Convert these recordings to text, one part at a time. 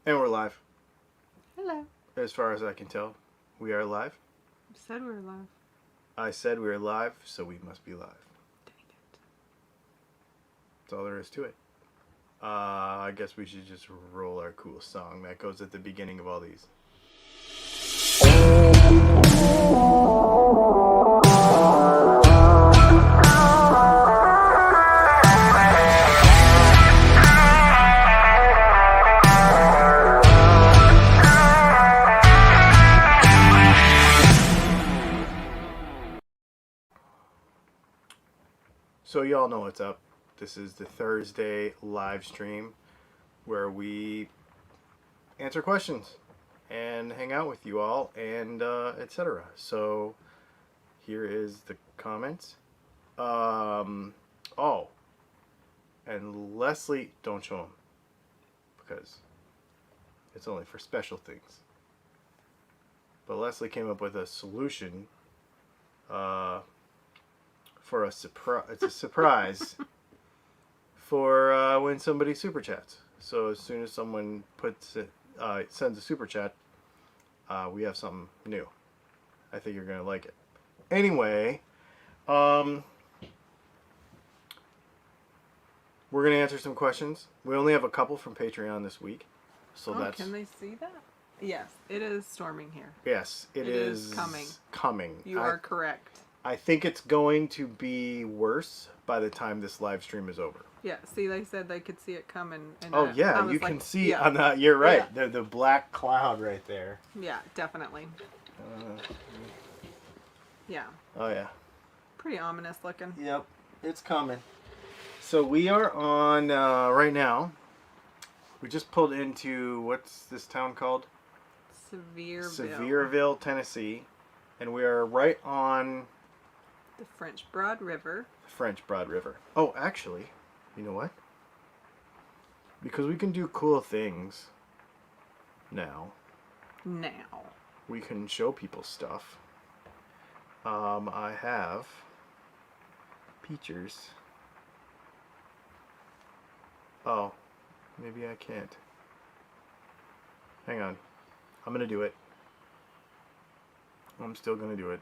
And we're live. Hello. As far as I can tell, we are live. You said we were live. I said we are live, so we must be live. Dang it. That's all there is to it. I guess we should just roll our cool song that goes at the beginning of all these. So y'all know what's up. This is the Thursday live stream where we answer questions and hang out with you all and etc. So here is the comments. Oh, and Leslie, don't show them because it's only for special things. But Leslie came up with a solution for a surprise. It's a surprise for when somebody super chats. So as soon as someone sends a super chat, we have something new. I think you're gonna like it. Anyway, we're gonna answer some questions. We only have a couple from Patreon this week, so that's. Can they see that? Yes, it is storming here. Yes, it is coming. Coming. You are correct. I think it's going to be worse by the time this live stream is over. Yeah, see, they said they could see it coming. And oh, yeah, you can see on that. You're right. Yeah. The black cloud right there. Yeah, definitely. Yeah. Oh, yeah. Pretty ominous looking. Yep, it's coming. So we are on, right now, we just pulled into, what's this town called? Sevierville, Tennessee. And we are right on the French Broad River. Oh, actually, you know what? Because we can do cool things now. We can show people stuff. I have pictures. Oh, maybe I can't. Hang on. I'm gonna do it. I'm still gonna do it.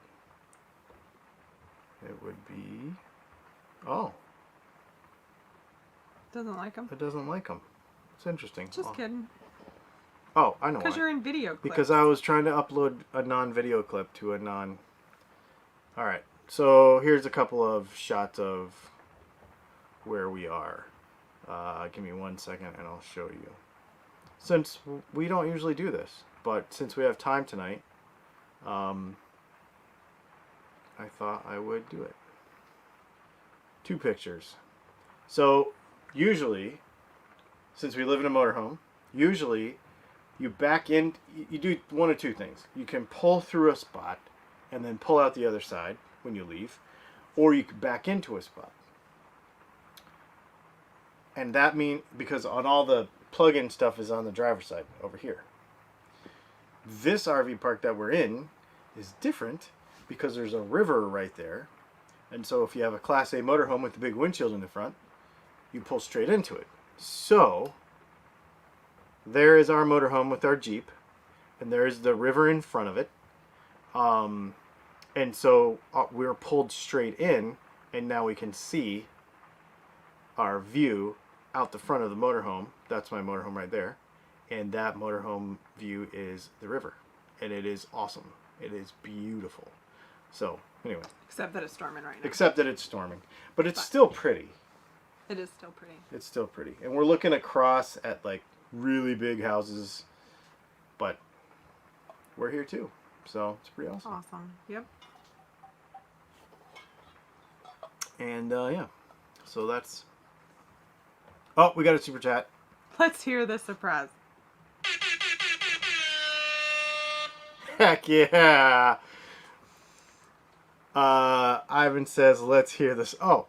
It would be... Oh. Doesn't like them? It doesn't like them. It's interesting. Just kidding. Oh, I know why. Because you're in video clips. Because I was trying to upload a non-video clip to a non... Alright, so here's a couple of shots of where we are. Give me 1 second and I'll show you. Since we don't usually do this, but since we have time tonight, I thought I would do it. 2 pictures. So, usually, since we live in a motorhome, usually you back in, you do one of 2 things. You can pull through a spot and then pull out the other side when you leave, or you can back into a spot. And that means, because on all the plug-in stuff is on the driver's side over here. This RV park that we're in is different because there's a river right there. And so if you have a Class A motorhome with a big windshield in the front, you pull straight into it. So there is our motorhome with our Jeep, and there is the river in front of it. And so we're pulled straight in, and now we can see our view out the front of the motorhome. That's my motorhome right there. And that motorhome view is the river. And it is awesome. It is beautiful. So, anyway. Except that it's storming right now. Except that it's storming. But it's still pretty. It is still pretty. It's still pretty. And we're looking across at, like, really big houses. But we're here, too. So, it's pretty awesome. Awesome. Yep. And, yeah. So, that's... Oh, we got a super chat. Let's hear the surprise. Heck yeah. Ivan says, let's hear this. Oh.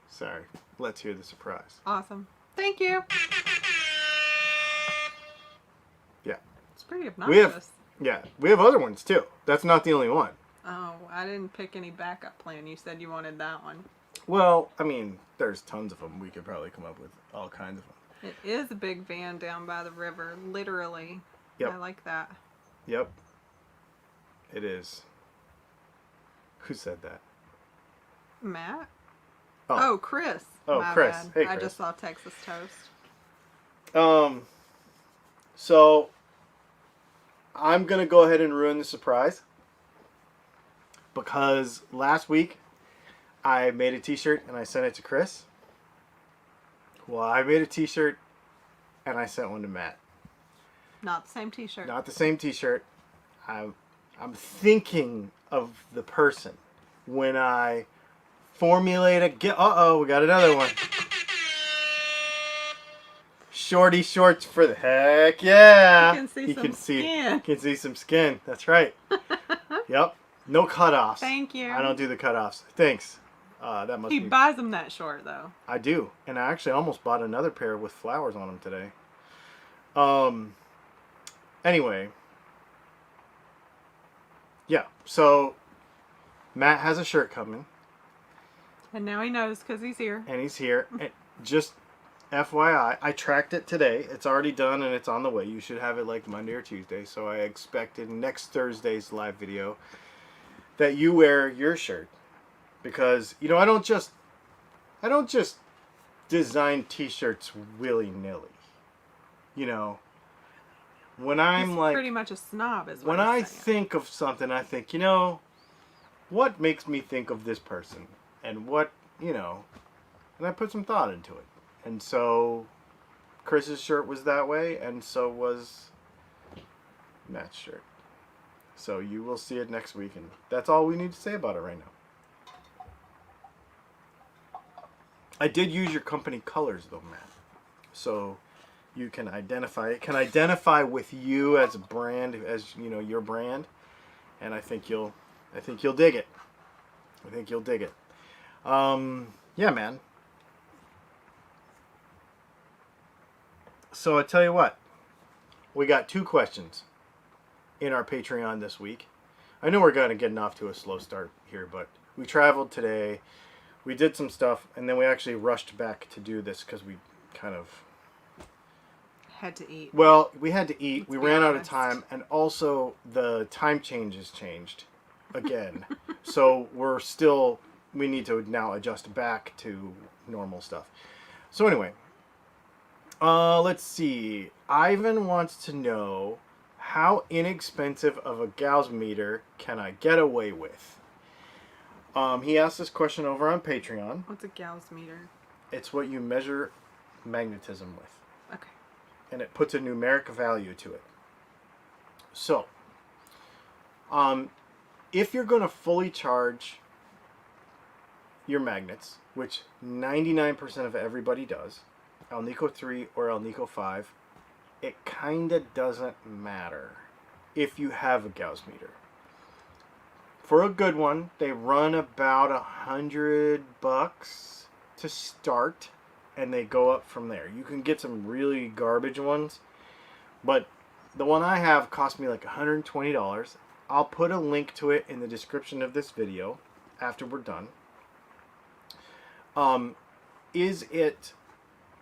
Sorry. Let's hear the surprise. Awesome. Thank you. Yeah. It's pretty obnoxious. We have other ones too. That's not the only one. Oh, I didn't pick any backup plan. You said you wanted that one. Well, I mean, there's tons of them. We could probably come up with all kinds of them. It is a big van down by the river, literally. Yep. I like that. Yep. It is. Who said that? Matt? Oh, Oh, Chris. Oh, My Chris. bad. Hey, I Chris. just saw Texas Toast. So I'm gonna go ahead and ruin the surprise because last week I made a T-shirt and I sent it to Chris. Well, I made a T-shirt and I sent one to Matt. Not the same T-shirt. Not the same T-shirt. I'm thinking of the person when I formulate a get. We got another one. Shorty shorts for the heck yeah. You can see some skin. You can see some skin. That's right. Yep. No cutoffs. Thank you. I don't do the cutoffs. Thanks. That must He be. buys them that short, though. I do, and I actually almost bought another pair with flowers on them today. Anyway. Yeah. So Matt has a shirt coming. And now he knows because he's here. And he's here. And just FYI, I tracked it today. It's already done and it's on the way. You should have it like Monday or Tuesday. So I expected next Thursday's live video that you wear your shirt. Because, you know, I don't just design t-shirts willy-nilly. You know, when I'm He's like pretty much a snob, is what when he's I saying. think of something, I think, you know, what makes me think of this person? And what, you know, and I put some thought into it. And so Chris's shirt was that way, and so was Matt's shirt. So you will see it next week, and that's all we need to say about it right now. I did use your company colors, though, Matt. So you can identify it. Can identify with you as a brand, as you know, your brand, and I think you'll dig it. I think you'll dig it. Yeah, man. So I tell you what, we got 2 questions in our Patreon this week. I know we're kind of getting off to a slow start here, but we traveled today. We did some stuff, and then we actually rushed back to do this because we kind of Had to eat. Well, we had to eat. We be ran out of honest. time, and also the time changes changed again. So we need to now adjust back to normal stuff. So anyway, let's see. Ivan wants to know, how inexpensive of a Gauss meter can I get away with? He asked this question over on Patreon. What's a Gauss meter? It's what you measure magnetism with. Okay. And it puts a numeric value to it. So, if you're going to fully charge your magnets, which 99% of everybody does, Alnico 3 or Alnico 5, it kind of doesn't matter if you have a Gauss meter. For a good one, they run about $100 to start, and they go up from there. You can get some really garbage ones, but the one I have cost me like $120. I'll put a link to it in the description of this video after we're done. Is it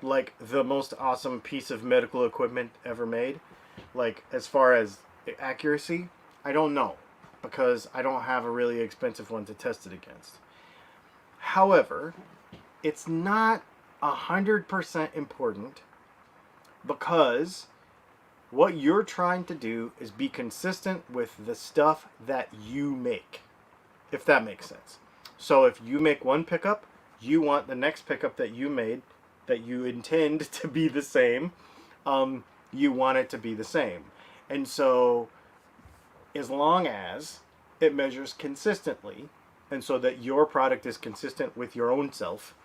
like the most awesome piece of medical equipment ever made? Like, as far as accuracy, I don't know, because I don't have a really expensive one to test it against. However, it's not 100% important, because what you're trying to do is be consistent with the stuff that you make, if that makes sense. So if you make one pickup, you want the next pickup that you made, that you intend to be the same, you want it to be the same. And so as long as it measures consistently, and so that your product is consistent with your own self,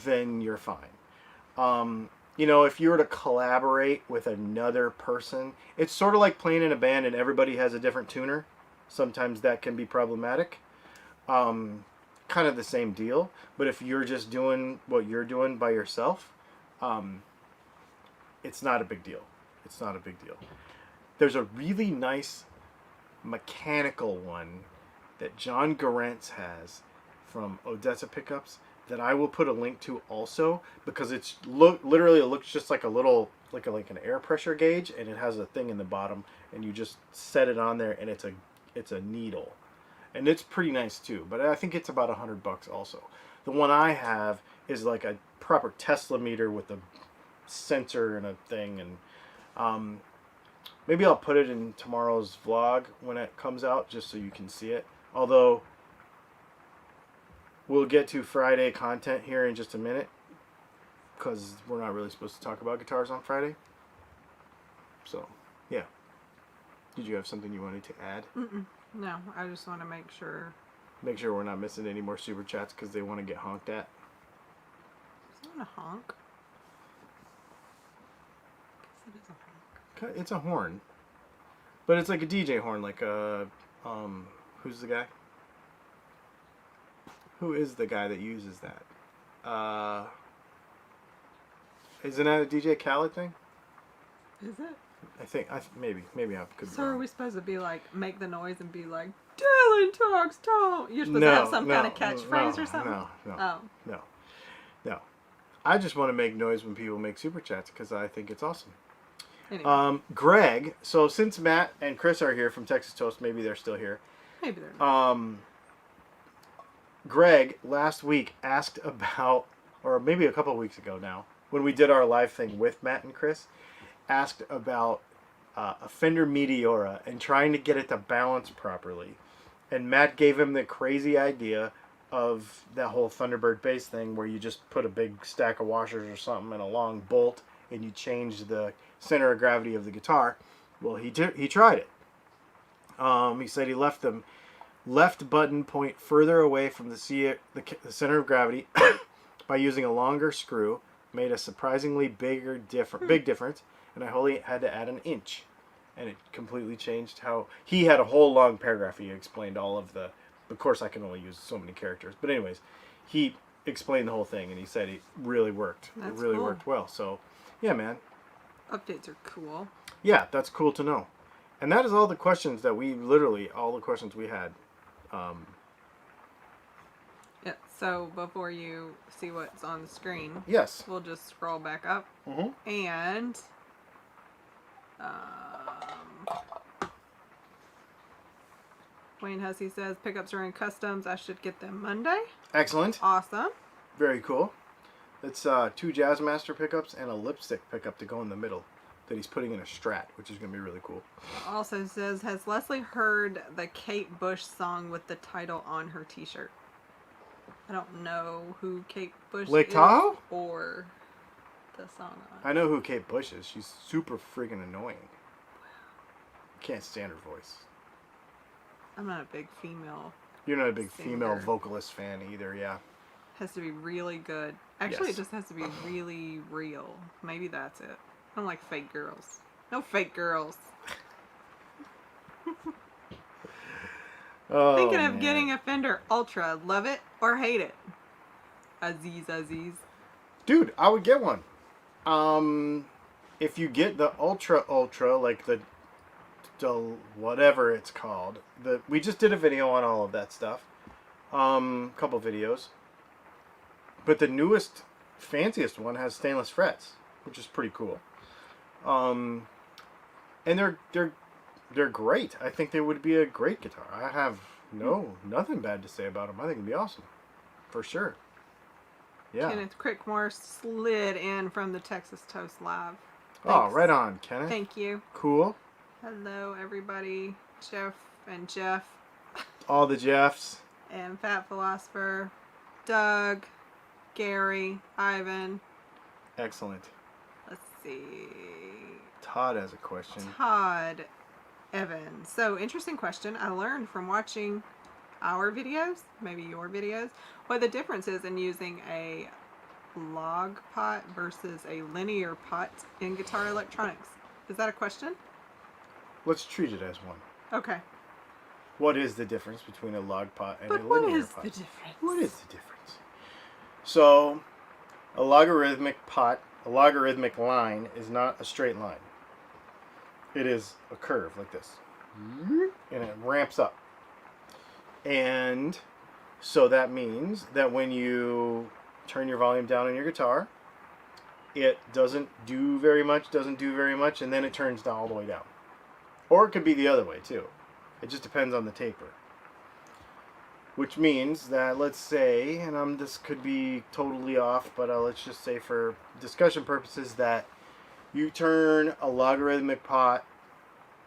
then you're fine. You know, if you were to collaborate with another person, it's sort of like playing in a band and everybody has a different tuner. Sometimes that can be problematic. Kind of the same deal. But if you're just doing what you're doing by yourself, it's not a big deal. It's not a big deal. There's a really nice mechanical one that John Garantz has from Odessa Pickups that I will put a link to also, because it's literally it looks just like a little like an air pressure gauge, and it has a thing in the bottom, and you just set it on there, and it's a needle, and it's pretty nice too. But I think it's about $100 also. The one I have is like a proper Tesla meter with a sensor and a thing, and maybe I'll put it in tomorrow's vlog when it comes out, just so you can see it. Although we'll get to Friday content here in just a minute, because we're not really supposed to talk about guitars on Friday. So, yeah. Did you have something you wanted to add? No, I just want to make sure. Make sure we're not missing any more super chats because they want to get honked at. Is that a honk? I guess it is a honk. It's a horn. But it's like a DJ horn, like a... who's the guy? Who is the guy that uses that? Isn't that a DJ Khaled thing? Is it? I think maybe I could be So wrong. are we supposed to be like, make the noise and be like, Dylan talks tone? You're supposed to have some kind of catchphrase or something? No. I just want to make noise when people make super chats because I think it's awesome. Anyway, Greg, so since Matt and Chris are here from Texas Toast, maybe they're still here. maybe they're not. Greg last week asked about, or maybe a couple of weeks ago now, when we did our live thing with Matt and Chris, asked about a Fender Meteora and trying to get it to balance properly. And Matt gave him the crazy idea of that whole Thunderbird bass thing where you just put a big stack of washers or something and a long bolt and you change the center of gravity of the guitar. Well, he tried it. He said he left the left button point further away from the center of gravity by using a longer screw, made a surprisingly big difference, and I only had to add an inch, and it completely changed how he had a whole long paragraph. He explained all of the. Of course, I can only use so many characters, but anyways, he explained the whole thing, and he said it really worked. That's it really cool. worked well. So, yeah, man. Updates are cool. Yeah, that's cool to know. And that is all the questions that all the questions we had. Yeah, so before you see what's on the screen, Yes. we'll just scroll back up. Mm-hmm. And Wayne Hussey says pickups are in customs. I should get them Monday. Excellent. Awesome. Very cool. It's 2 Jazzmaster pickups and a lipstick pickup to go in the middle that he's putting in a Strat, which is going to be really cool. Also says, has Leslie heard the Kate Bush song with the title on her t-shirt? I don't know who Kate Bush Lake is Tahoe? or the song on it. I know who Kate Bush is. She's super freaking annoying. Can't stand her voice. I'm not a big female. You're not a big female Singer. vocalist fan either, yeah. Has to be really good. Actually, Yes. it just has to be really real. Maybe that's it. I don't like fake girls. No fake girls. Oh, Thinking of man. getting a Fender Ultra. Love it or hate it? Aziz. Dude, I would get one. If you get the Ultra, like the whatever it's called. We just did a video on all of that stuff. Couple videos. But the newest, fanciest one has stainless frets, which is pretty cool. And they're great. I think they would be a great guitar. I have nothing bad to say about them. I think it'd be awesome, for sure. Yeah. Kenneth Crickmore slid in from the Texas Toast Live. Oh, Thanks. right on, Kenneth. Thank you. Cool. Hello, everybody. Jeff and Jeff All the Jeffs. and Fat Philosopher, Doug, Gary, Ivan. Excellent. Let's see. Todd has a question. Todd Evans. So, interesting question. I learned from watching our videos, maybe your videos, what the difference is in using a log pot versus a linear pot in guitar electronics. Is that a question? Let's treat it as one. Okay. What is the difference between a log pot and But a what linear is pot? the difference? What is the difference? So, a logarithmic pot, a logarithmic line is not a straight line. It is a curve like this. And it ramps up. And So that means that when you turn your volume down on your guitar, it doesn't do very much, and then it turns down all the way down. Or it could be the other way too. It just depends on the taper. Which means that, let's say, and this could be totally off, but let's just say for discussion purposes that you turn a logarithmic pot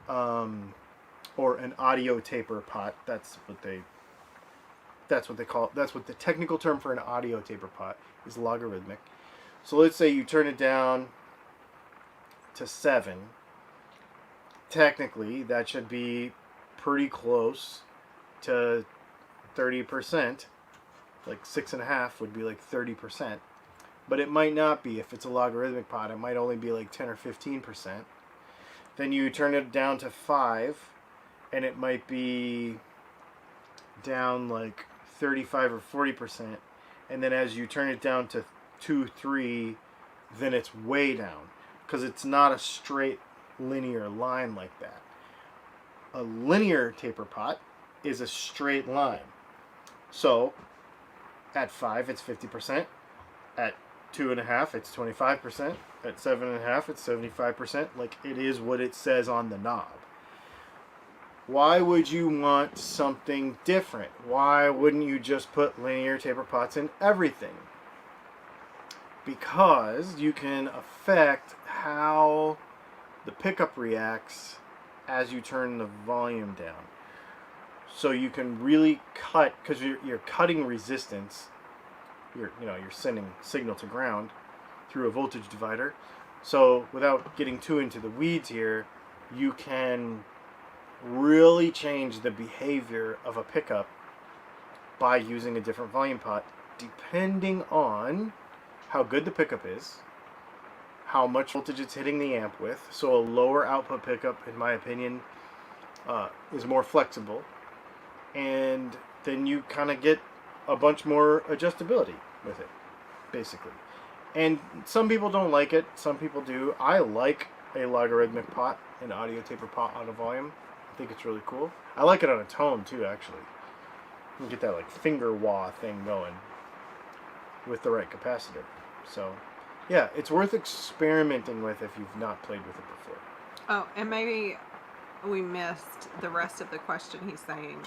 or an audio taper pot. That's what they call it. That's what the technical term for an audio taper pot is, logarithmic. So let's say you turn it down to 7. Technically, that should be pretty close to 30%. Like 6.5 would be like 30%. But it might not be. If it's a logarithmic pot, it might only be like 10 or 15%. Then you turn it down to 5, and it might be down like 35 or 40%. And then as you turn it down to 2, 3, then it's way down. Because it's not a straight linear line like that. A linear taper pot is a straight line. So at 5 it's 50%, at 2.5 it's 25%, at 7.5 it's 75%. Like, it is what it says on the knob. Why would you want something different? Why wouldn't you just put linear taper pots in everything? Because you can affect how the pickup reacts as you turn the volume down. So you can really cut, because you're cutting resistance. You're sending signal to ground through a voltage divider. So without getting too into the weeds here, you can really change the behavior of a pickup by using a different volume pot, depending on how good the pickup is, how much voltage it's hitting the amp with. So a lower output pickup, in my opinion, is more flexible, and then you kind of get a bunch more adjustability with it, basically. And some people don't like it, some people do. I like a logarithmic pot, an audio taper pot on a volume. I think it's really cool. I like it on a tone too, actually. You can get that like finger wah thing going with the right capacitor. So yeah, it's worth experimenting with if you've not played with it before. Oh, and maybe we missed the rest of the question he's saying.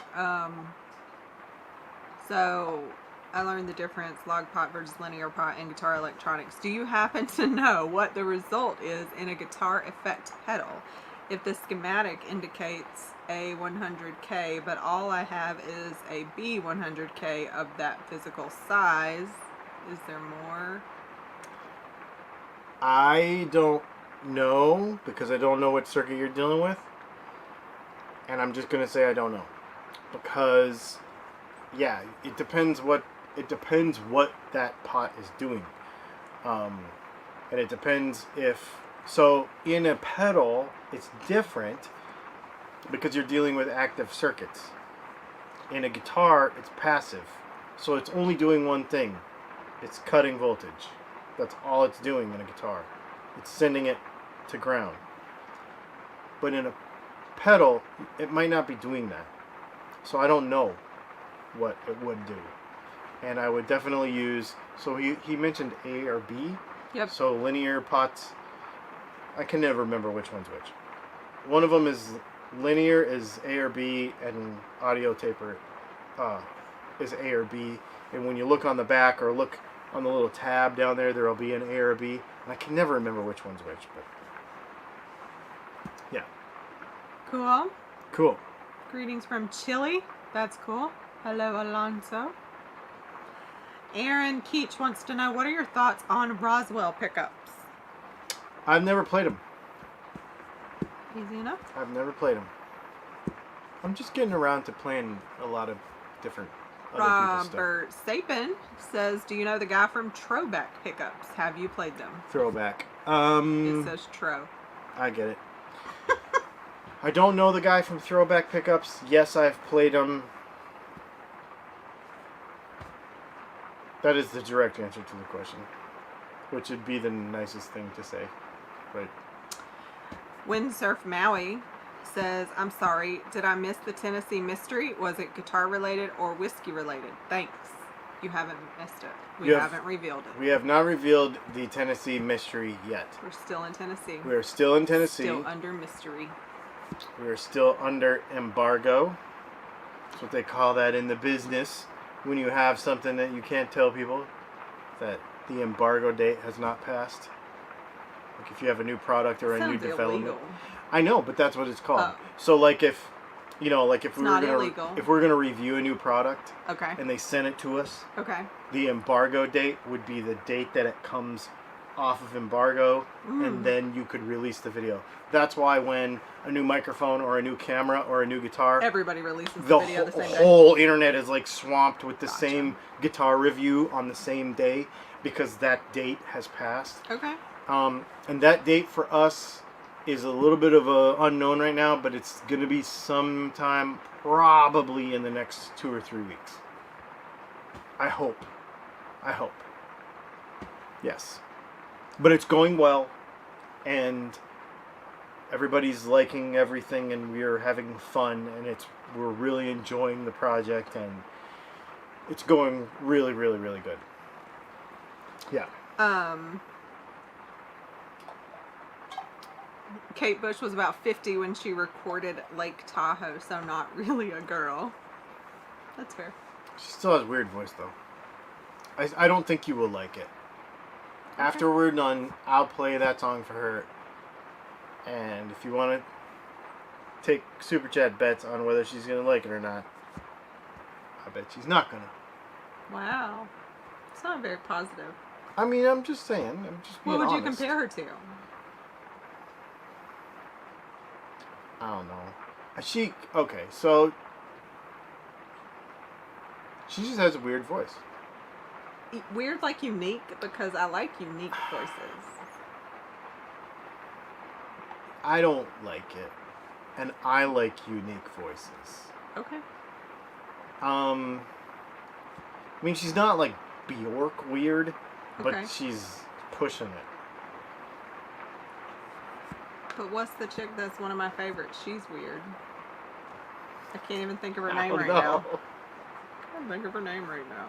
So I learned the difference, log pot versus linear pot in guitar electronics. Do you happen to know what the result is in a guitar effect pedal? If the schematic indicates a 100K, but all I have is a B100K of that physical size, is there more? I don't know, because I don't know what circuit you're dealing with. And I'm just going to say I don't know. Because, yeah, it depends what that pot is doing. And it depends if... So, in a pedal, it's different because you're dealing with active circuits. In a guitar, it's passive. So it's only doing one thing. It's cutting voltage. That's all it's doing in a guitar. It's sending it to ground. But in a pedal, it might not be doing that. So I don't know what it would do. And I would definitely use... So he mentioned A or B. Yep. So linear pots... I can never remember which one's which. One of them is linear is A or B, and audio taper is A or B. And when you look on the back or look on the little tab down there, there will be an A or B. And I can never remember which one's which. But yeah. Cool. Cool. Greetings from Chile. That's cool. Hello, Alonso. Aaron Keach wants to know, what are your thoughts on Roswell pickups? I've never played them. Easy enough. I've never played them. I'm just getting around to playing a lot of different other people's stuff. Robert Sapin says, do you know the guy from Troback pickups? Have you played them? Throwback. It says Tro. I get it. I don't know the guy from Throwback pickups. Yes, I've played them. That is the direct answer to the question, which would be the nicest thing to say. Right. Windsurf Maui says, I'm sorry, did I miss the Tennessee mystery? Was it guitar related or whiskey related? Thanks. You haven't missed it. We haven't revealed it. We have not revealed the Tennessee mystery yet. We're still in Tennessee. We are still in Tennessee. Still under mystery. We are still under embargo. That's what they call that in the business. When you have something that you can't tell people, that the embargo date has not passed. Like if you have a new product or a new development. Illegal. I know, but that's what it's called. Oh. So like if we were illegal. if we're gonna review a new product, okay, and they sent it to us, okay, the embargo date would be the date that it comes off of embargo, and then you could release the video. That's why when a new microphone or a new camera or a new guitar, everybody releases the video the same day. whole internet is like swamped with the Gotcha. same guitar review on the same day because that date has passed. Okay. And that date for us is a little bit of a unknown right now, but it's going to be sometime probably in the next 2 or 3 weeks. I hope. Yes. But it's going well, and everybody's liking everything, and we're having fun, and we're really enjoying the project, and it's going really, really, really good. Yeah. Kate Bush was about 50 when she recorded Lake Tahoe, so not really a girl. That's fair. She still has a weird voice, though. I don't think you will like it. Okay. After we're done, I'll play that song for her. And if you want to take Super Chat bets on whether she's going to like it or not, I bet she's not going to. Wow. It's not very positive. I mean, I'm just saying. I'm just being honest. What would you compare her to? I don't know. Okay, so she just has a weird voice. Weird, like unique, because I like unique voices. I don't like it, and I like unique voices. Okay. I mean, she's not like Bjork weird, but okay. She's pushing it. But what's the chick that's one of my favorites? She's weird. I can't even think of her name now. I can't think of her name right now.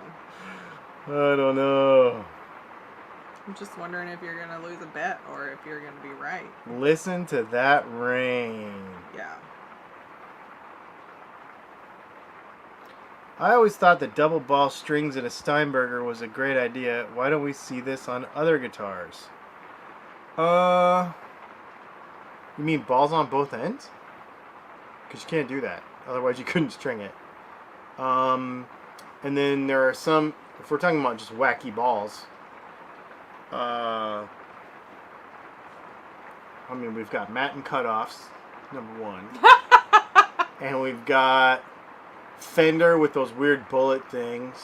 I don't know. I'm just wondering if you're going to lose a bet or if you're going to be right. Listen to that rain. Yeah. I always thought that double ball strings in a Steinberger was a great idea. Why don't we see this on other guitars? You mean balls on both ends? Because you can't do that. Otherwise you couldn't string it. And then there are some, if we're talking about just wacky balls, I mean, we've got matin cutoffs, number one. And we've got Fender with those weird bullet things.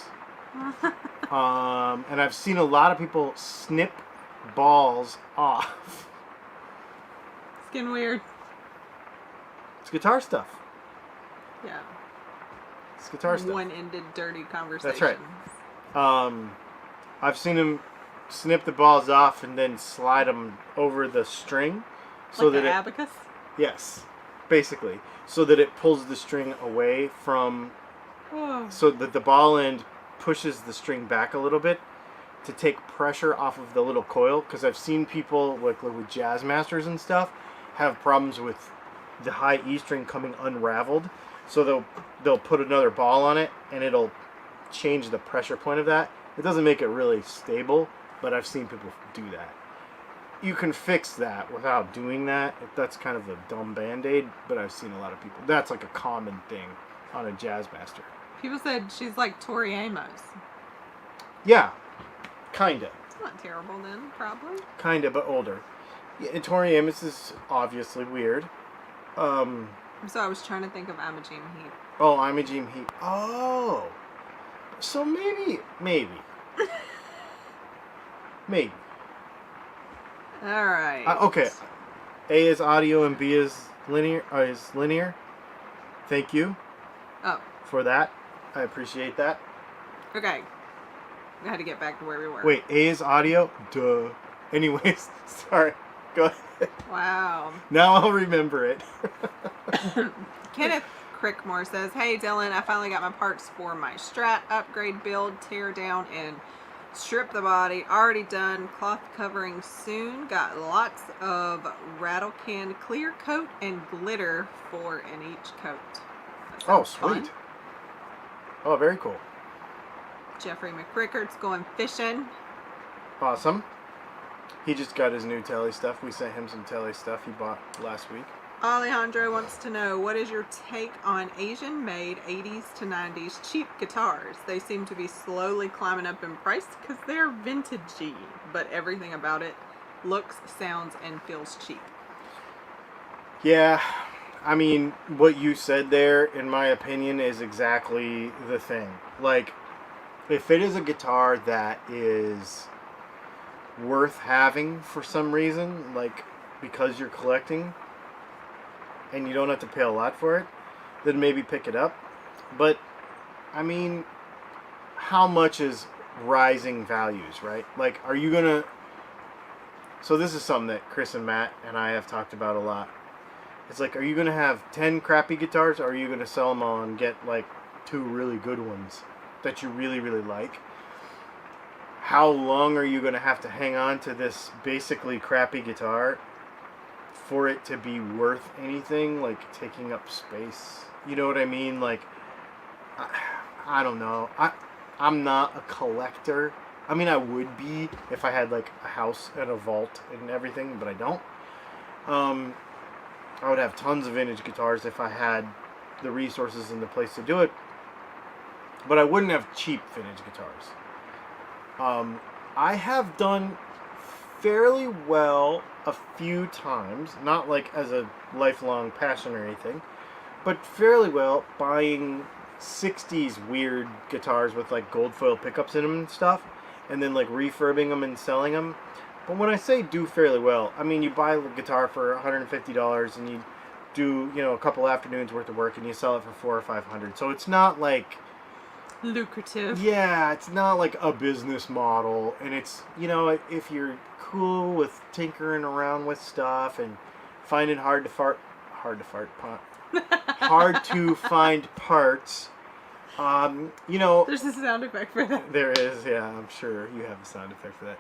And I've seen a lot of people snip balls off. It's getting weird. It's guitar stuff. Yeah. It's guitar stuff. One-ended, dirty conversations. That's right. I've seen him snip the balls off and then slide them over the string, so like that an abacus. Yes, basically, so that it pulls the string away from, so that the ball end pushes the string back a little bit to take pressure off of the little coil. Because I've seen people like with jazz masters and stuff have problems with the high E string coming unraveled, so they'll put another ball on it and it'll change the pressure point of that. It doesn't make it really stable, but I've seen people do that. You can fix that without doing that. That's kind of a dumb band-aid, but I've seen a lot of people. That's like a common thing on a jazz master. People said she's like Tori Amos. Yeah, kinda. It's not terrible then, probably. Kinda, but older. Yeah, and Tori Amos is obviously weird. So I was trying to think of Imogene Heap. Oh, Imogene Heap. Oh. So maybe. Maybe. All right. Okay. A is audio and B is linear. Thank you. Oh. For that. I appreciate that. Okay. I had to get back to where we were. Wait, A is audio? Duh. Anyways, sorry. Go ahead. Wow. Now I'll remember it. Kenneth Crickmore says, "Hey Dylan, I finally got my parts for my Strat upgrade build, tear down and strip the body. Already done. Cloth covering soon. Got lots of rattle can clear coat and glitter for in each coat." That Oh, sounds sweet. fun. Oh, very cool. Jeffrey McRickard's going fishing. Awesome. He just got his new Telly stuff. We sent him some Telly stuff he bought last week. Alejandro wants to know, what is your take on Asian-made 80s to 90s cheap guitars? They seem to be slowly climbing up in price because they're vintagey, but everything about it looks, sounds, and feels cheap. Yeah, I mean, what you said there, in my opinion, is exactly the thing. Like, if it is a guitar that is worth having for some reason, like because you're collecting and you don't have to pay a lot for it, then maybe pick it up. But I mean, how much is rising values, right? Like, are you gonna, so this is something that Chris and Matt and I have talked about a lot. It's like, are you gonna have 10 crappy guitars, or are you gonna sell them all and get like 2 really good ones that you really, really like? How long are you going to have to hang on to this basically crappy guitar for it to be worth anything, like taking up space? You know what I mean? Like, I don't know. I'm not a collector. I mean, I would be if I had like a house and a vault and everything, but I don't. I would have tons of vintage guitars if I had the resources and the place to do it, but I wouldn't have cheap vintage guitars. I have done fairly well a few times, not like as a lifelong passion or anything, but fairly well buying 60s weird guitars with like gold foil pickups in them and stuff, and then like refurbing them and selling them. But when I say do fairly well, I mean you buy a guitar for $150 and you do, you know, a couple afternoons worth of work and you sell it for $400 or $500. So it's not like lucrative. Yeah, it's not like a business model, and it's, you know, if you're cool with tinkering around with stuff and finding hard to find parts, you know. There's a sound effect for that. There is, yeah, I'm sure you have a sound effect for that.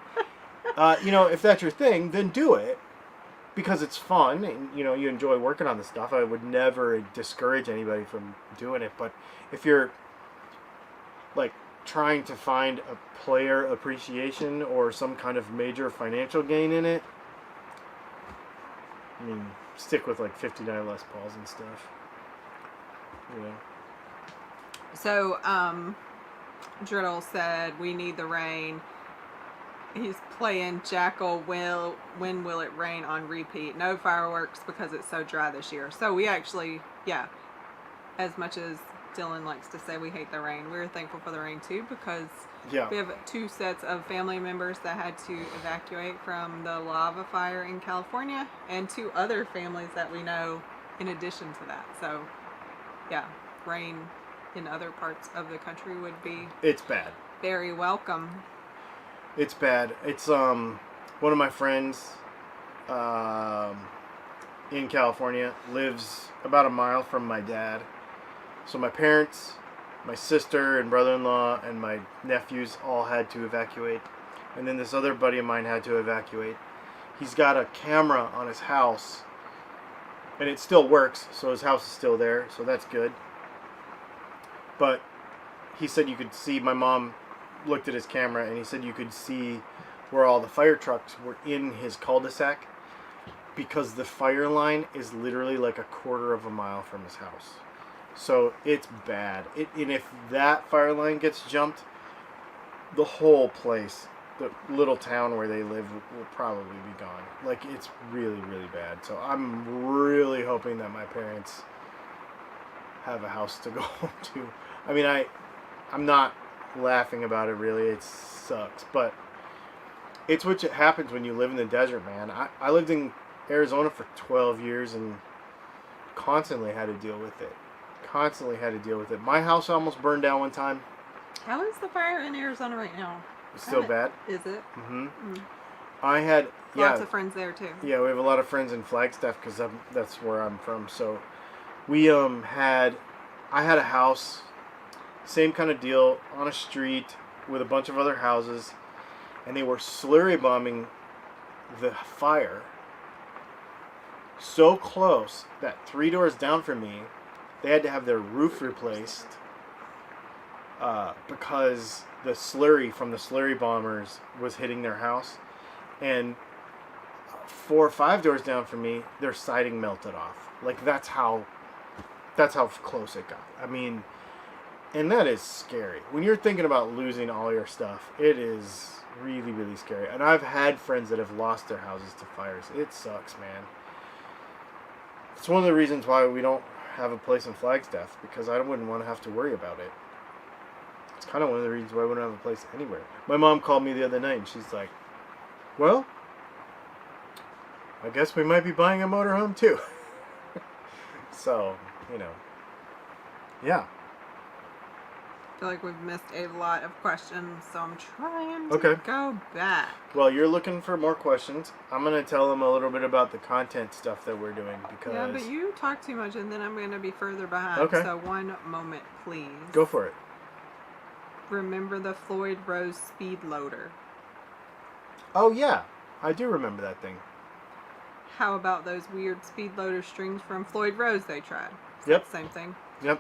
You know, if that's your thing, then do it, because it's fun and, you know, you enjoy working on the stuff. I would never discourage anybody from doing it, but if you're like trying to find a player appreciation or some kind of major financial gain in it, I mean, stick with like 59 Les Pauls and stuff. You know. So, Driddle said, we need the rain. He's playing Jackal When Will It Rain on repeat. No fireworks because it's so dry this year. So we actually, yeah, as much as Dylan likes to say we hate the rain, we're thankful for the rain too, because we have 2 sets of family members that had to evacuate from the lava fire in California, and 2 other families that we know in addition to that. So yeah, rain in other parts of the country would be, it's bad, very welcome. It's bad. It's one of my friends in California lives about a mile from my dad. So my parents, my sister and brother-in-law and my nephews all had to evacuate. And then this other buddy of mine had to evacuate. He's got a camera on his house, and it still works, so his house is still there, so that's good. But he said you could see, my mom looked at his camera, and he said you could see where all the fire trucks were in his cul-de-sac, because the fire line is literally like a quarter of a mile from his house. So it's bad. And if that fire line gets jumped, the whole place, the little town where they live, will probably be gone. Like, it's really, really bad. So I'm really hoping that my parents have a house to go home to. I mean, I'm not laughing about it, really. It sucks. But it's what happens when you live in the desert, man. I lived in Arizona for 12 years and constantly had to deal with it. My house almost burned down one time. How is the fire in Arizona right now? It's still bad. Is it? Mm-hmm. I had Lots of friends there too. yeah, we have a lot of friends in Flagstaff because that's where I'm from. So we I had a house, same kind of deal, on a street with a bunch of other houses, and they were slurry bombing the fire so close that 3 doors down from me, they had to have their roof replaced because the slurry from the slurry bombers was hitting their house, and 4 or 5 doors down from me, their siding melted off. Like that's how close it got. I mean, and that is scary. When you're thinking about losing all your stuff, it is really, really scary. And I've had friends that have lost their houses to fires. It sucks, man. It's one of the reasons why we don't have a place in Flagstaff, because I wouldn't want to have to worry about it. It's kind of one of the reasons why I wouldn't have a place anywhere. My mom called me the other night and she's like, well, I guess we might be buying a motorhome too. So, you know, yeah. I feel like we've missed a lot of questions, so I'm trying to Okay. go back. Well, you're looking for more questions. I'm going to tell them a little bit about the content stuff that we're doing because... Yeah, but you talk too much and then I'm going to be further behind. Okay. So one moment, please. Go for it. Remember the Floyd Rose speed loader. Oh, yeah. I do remember that thing. How about those weird speed loader strings from Floyd Rose they tried? Yep. Same thing. Yep.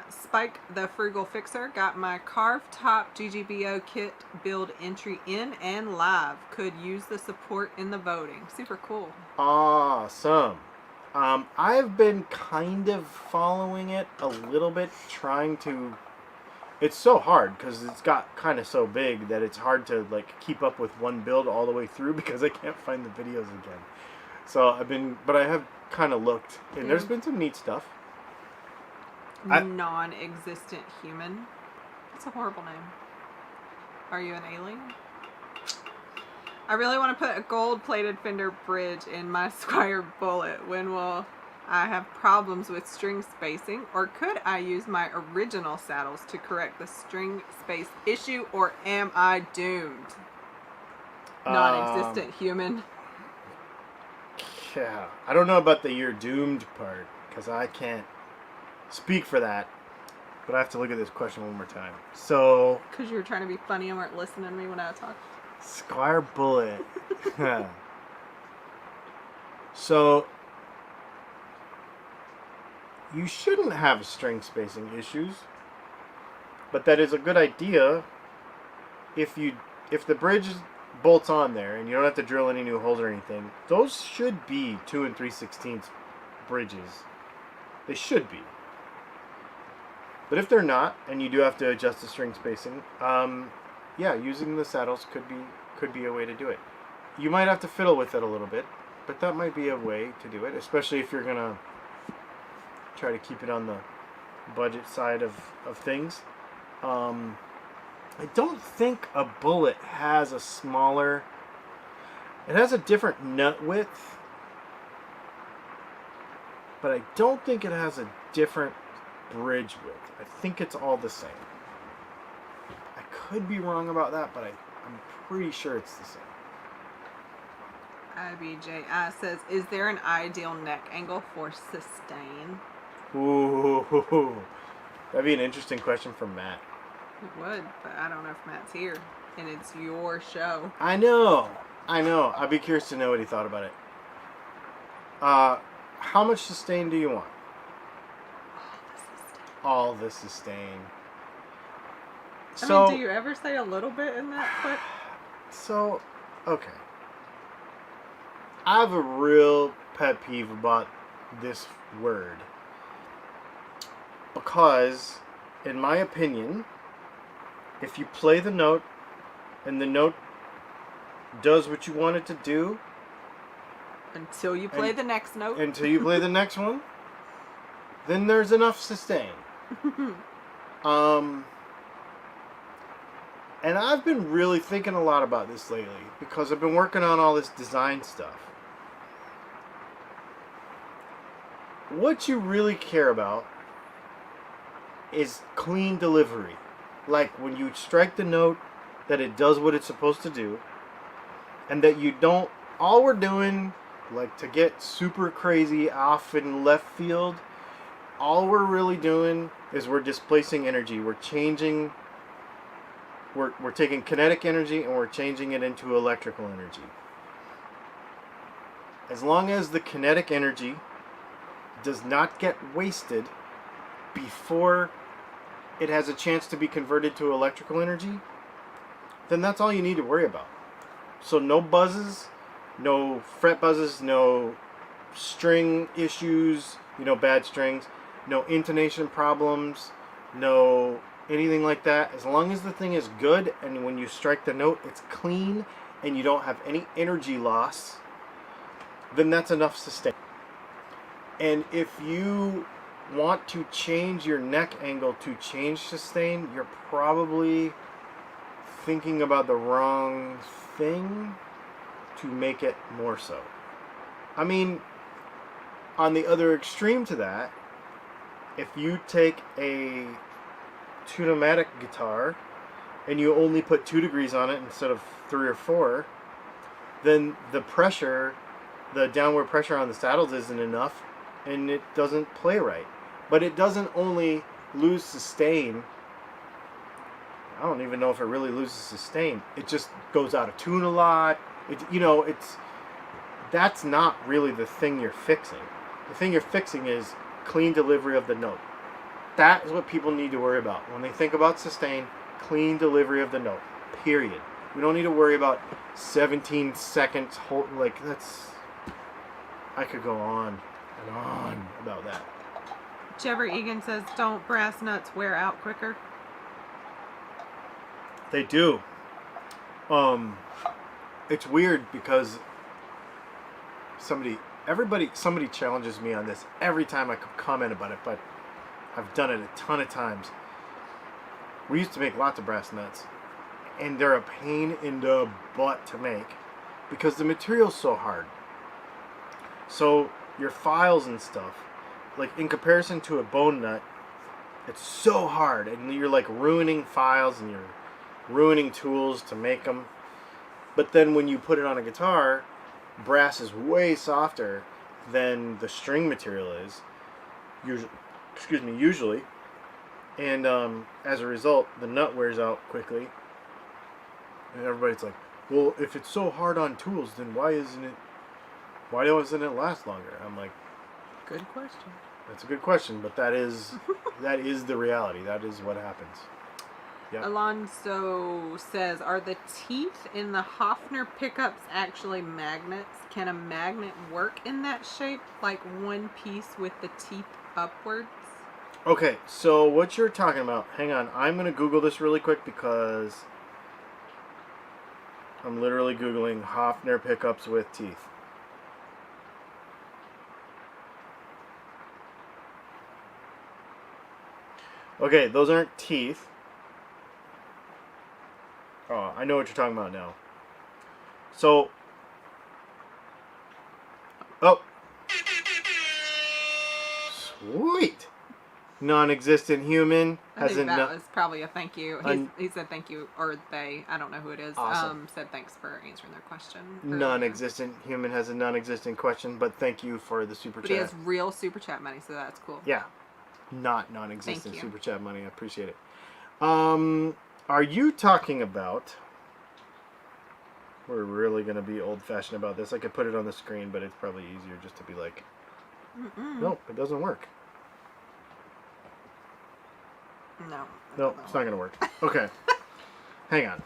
Spike the Frugal Fixer got my carved top GGBO kit build entry in and live. Could use the support in the voting. Super cool. Awesome. I've been kind of following it a little bit, trying to... It's so hard because it's got kind of so big that it's hard to like keep up with one build all the way through because I can't find the videos again. So I have kind of looked, and there's been some neat stuff. Non-existent human. That's a horrible name. Are you an alien? I really want to put a gold-plated fender bridge in my Squire Bullet. When will I have problems with string spacing? Or could I use my original saddles to correct the string space issue? Or am I doomed? Non-existent human. Yeah, I don't know about the "you're doomed" part because I can't speak for that, but I have to look at this question one more time. So, Because you were trying to be funny and weren't listening to me when I talked. Squire Bullet. So, you shouldn't have string spacing issues, but that is a good idea if the bridge bolts on there and you don't have to drill any new holes or anything. Those should be 2 3/16 bridges. They should be. But if they're not, and you do have to adjust the string spacing, yeah, using the saddles could be a way to do it. You might have to fiddle with it a little bit, but that might be a way to do it, especially if you're gonna try to keep it on the budget side of things. I don't think a Bullet has a smaller... It has a different nut width, but I don't think it has a different bridge width. I think it's all the same. I could be wrong about that, but I'm pretty sure it's the same. IBJI says, is there an ideal neck angle for sustain? Ooh, that'd be an interesting question for Matt. It would, but I don't know if Matt's here. And it's your show. I know. I'd be curious to know what he thought about it. How much sustain do you want? All the sustain. I mean, do you ever say a little bit in that clip? So, okay. I have a real pet peeve about this word. Because, in my opinion, if you play the note and the note does what you want it to do... Until you play the next note. Until you play the next one, then there's enough sustain. And I've been really thinking a lot about this lately because I've been working on all this design stuff. What you really care about is clean delivery. Like when you strike the note that it does what it's supposed to do, and that you don't, all we're doing, like to get super crazy off in left field, all we're really doing is we're displacing energy. We're changing, we're taking kinetic energy and we're changing it into electrical energy. As long as the kinetic energy does not get wasted before it has a chance to be converted to electrical energy, then that's all you need to worry about. So no buzzes, no fret buzzes, no string issues, bad strings, no intonation problems, no anything like that. As long as the thing is good and when you strike the note it's clean and you don't have any energy loss, then that's enough sustain. And if you want to change your neck angle to change sustain, you're probably thinking about the wrong thing to make it more so. I mean, on the other extreme to that, if you take a tune-o-matic guitar and you only put 2 degrees on it instead of 3 or 4, then the pressure, the downward pressure on the saddles isn't enough and it doesn't play right. But it doesn't only lose sustain. I don't even know if it really loses sustain. It just goes out of tune a lot. That's not really the thing you're fixing. The thing you're fixing is clean delivery of the note. That is what people need to worry about. When they think about sustain, clean delivery of the note. Period. We don't need to worry about 17 seconds I could go on and on about that. Jever Egan says, don't brass nuts wear out quicker? They do. It's weird because somebody challenges me on this every time I comment about it, but I've done it a ton of times. We used to make lots of brass nuts, and they're a pain in the butt to make because the material's so hard. So your files and stuff, like in comparison to a bone nut, it's so hard, and you're like ruining files and you're ruining tools to make them. But then when you put it on a guitar, brass is way softer than the string material is, usually, and as a result, the nut wears out quickly. And everybody's like, well, if it's so hard on tools, then why doesn't it last longer? I'm like, good question. That's a good question, but that is the reality. That is what happens. Yep. Alonso says, are the teeth in the Hofner pickups actually magnets? Can a magnet work in that shape, like one piece with the teeth upwards? Okay, so what you're talking about, hang on, I'm going to Google this really quick because I'm literally Googling Hofner pickups with teeth. Okay, those aren't teeth. Oh, I know what you're talking about now. So, sweet. Non-existent human I think that was probably a thank you. He said thank you, or they, I don't know who it is, awesome. Said thanks for answering their question. Non-existent human has a non-existent question, but thank you for the super chat. But he has real super chat money, so that's cool. Yeah. Not non-existent super chat money. I appreciate it. Are you talking about... We're really going to be old-fashioned about this. I could put it on the screen, but it's probably easier just to be like... Nope, it doesn't work. No. Nope, it's not going to work. Okay. Hang on.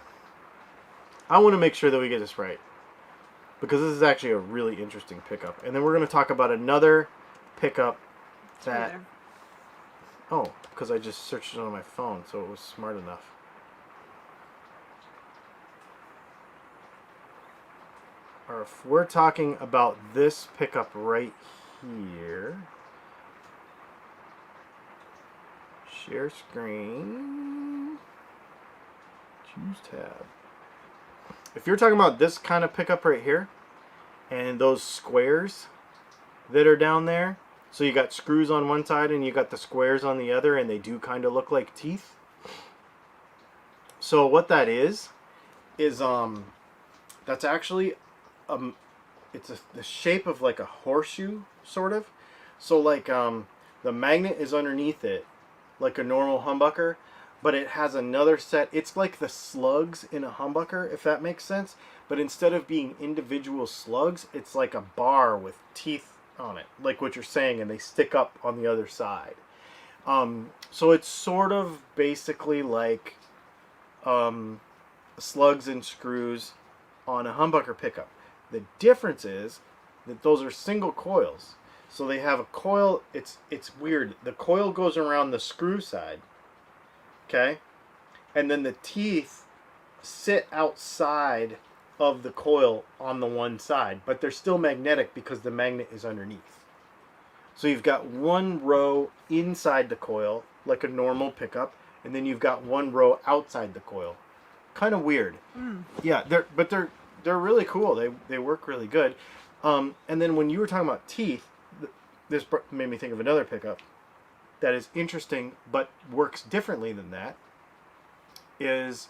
I want to make sure that we get this right. Because this is actually a really interesting pickup. And then we're going to talk about another pickup that... Oh, because I just searched it on my phone, so it was smart enough. Or if we're talking about this pickup right here. Share screen. Choose tab. If you're talking about this kind of pickup right here, and those squares that are down there, so you got screws on one side and you got the squares on the other, and they do kind of look like teeth. So what that is That's actually, it's the shape of like a horseshoe, sort of. So like the magnet is underneath it, like a normal humbucker, but it has another set. It's like the slugs in a humbucker, if that makes sense. But instead of being individual slugs, it's like a bar with teeth on it, like what you're saying, and they stick up on the other side. So it's sort of basically like slugs and screws on a humbucker pickup. The difference is that those are single coils. So they have a coil. It's weird. The coil goes around the screw side, okay, and then the teeth sit outside of the coil on the one side, but they're still magnetic because the magnet is underneath. So you've got one row inside the coil, like a normal pickup, and then you've got one row outside the coil. Kind of weird. Yeah, they're really cool. They work really good. And then when you were talking about teeth, this made me think of another pickup that is interesting but works differently than that. Is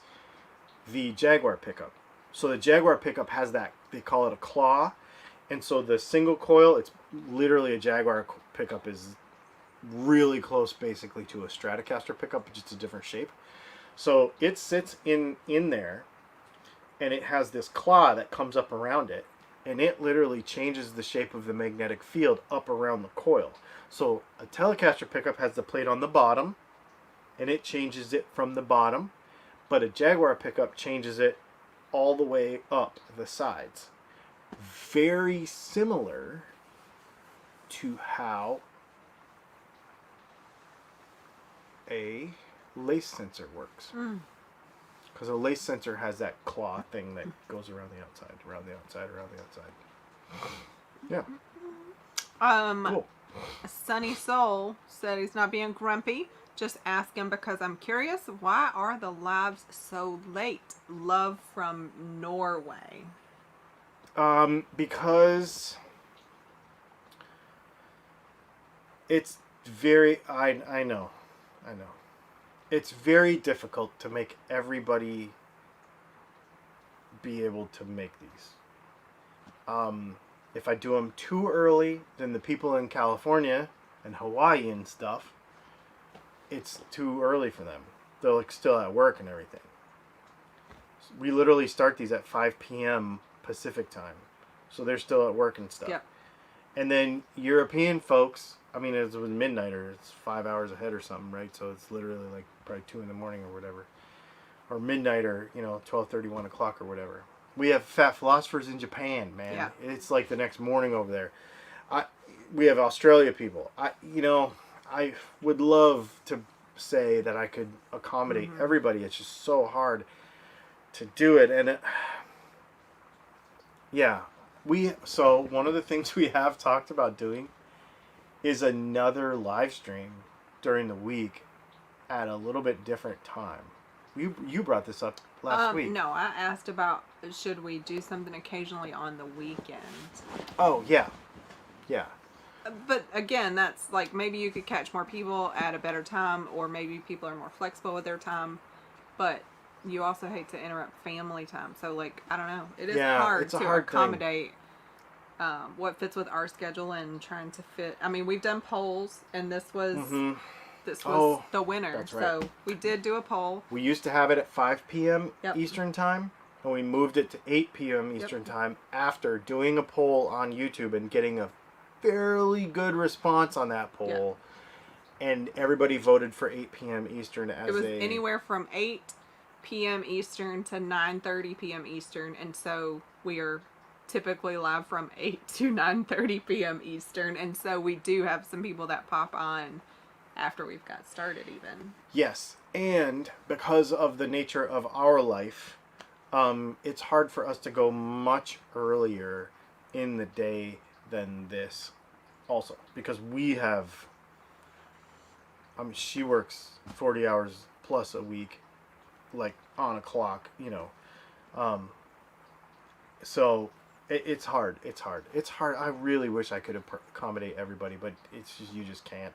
the Jaguar pickup. So the Jaguar pickup has that, they call it a claw, and so the single coil, it's literally a Jaguar pickup is really close basically to a Stratocaster pickup, just a different shape. So it sits in there, and it has this claw that comes up around it, and it literally changes the shape of the magnetic field up around the coil. So a Telecaster pickup has the plate on the bottom, and it changes it from the bottom, but a Jaguar pickup changes it all the way up the sides. Very similar to how a lace sensor works. Because a lace sensor has that claw thing that goes around the outside, around the outside, around the outside. Yeah. Cool. Sunny Soul said he's not being grumpy. Just asking because I'm curious. Why are the lives so late? Love from Norway. Because it's very, I know. It's very difficult to make everybody be able to make these. If I do them too early, then the people in California and Hawaii and stuff, it's too early for them. They're like still at work and everything. We literally start these at 5 p.m. Pacific time. So they're still at work and stuff. Yep. And then European folks, I mean, it was midnight or it's 5 hours ahead or something, right? So it's literally like probably 2 in the morning or whatever. Or midnight or, 12:30, 1 o'clock or whatever. We have fat philosophers in Japan, man. Yeah. It's like the next morning over there. We have Australia people. I would love to say that I could accommodate everybody. It's just so hard to do it. And so one of the things we have talked about doing is another live stream during the week at a little bit different time. You brought this up last week. No, I asked about should we do something occasionally on the weekend. Oh, yeah. Yeah. But again, that's like maybe you could catch more people at a better time, or maybe people are more flexible with their time. But you also hate to interrupt family time. So, like, I don't know. It is hard to accommodate what fits with our schedule and trying to fit. I mean, we've done polls, and this was the winner. That's right. So we did do a poll. We used to have it at 5 p.m. Yep. Eastern time, and we moved it to 8 p.m. Eastern time after doing a poll on YouTube and getting a fairly good response on that poll. Yep. And everybody voted for 8 p.m. Eastern as it was anywhere from 8 p.m. Eastern to 9:30 p.m. Eastern, and so we are typically live from 8 to 9:30 p.m. Eastern, and so we do have some people that pop on after we've got started even. Yes, and because of the nature of our life, it's hard for us to go much earlier in the day than this also, because we have, she works 40 hours plus a week, like on a clock, so it's hard. I really wish I could accommodate everybody, but it's just, you just can't.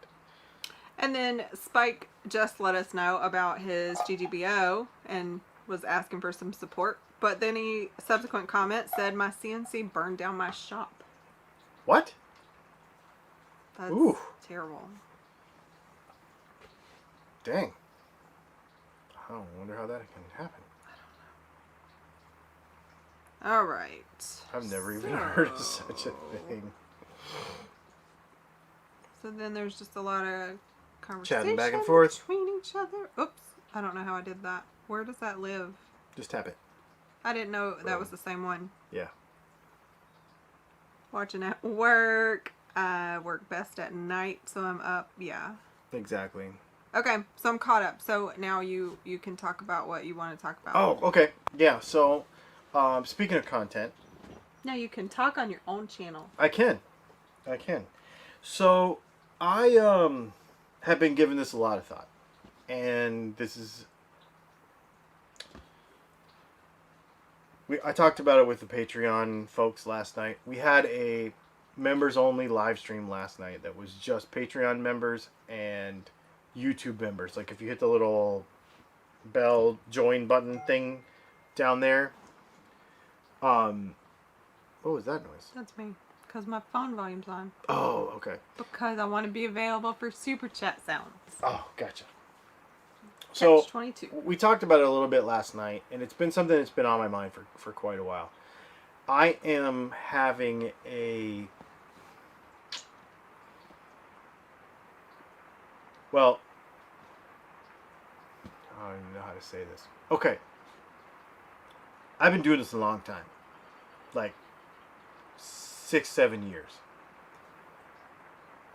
And then Spike just let us know about his GGBO and was asking for some support But then he subsequent comment said my CNC burned down my shop. What? That's Ooh. terrible. Dang. I wonder how that can happen. All right. I've never even heard of such a thing. So then there's just a lot of conversation Chatting back and forth. between each other. Oops. I don't know how I did that. Where does that live? Just tap it. I didn't know that was the same one. Yeah. Watching at work. I work best at night, so I'm up. Yeah. Exactly. Okay, so I'm caught up. So now you can talk about what you want to talk about. Oh, okay. Yeah, so speaking of content. Now you can talk on your own channel. I can. So I have been giving this a lot of thought. And this is... I talked about it with the Patreon folks last night. We had a members-only live stream last night that was just Patreon members and YouTube members. Like, if you hit the little bell join button thing down there. What was that noise? That's me. Because my phone volume's on. Oh, okay. Because I want to be available for super chat sounds. Oh, gotcha. So, 22. we talked about it a little bit last night, and it's been something that's been on my mind for quite a while. I am having a... Well, I don't even know how to say this. Okay. I've been doing this a long time. Like, 6-7 years.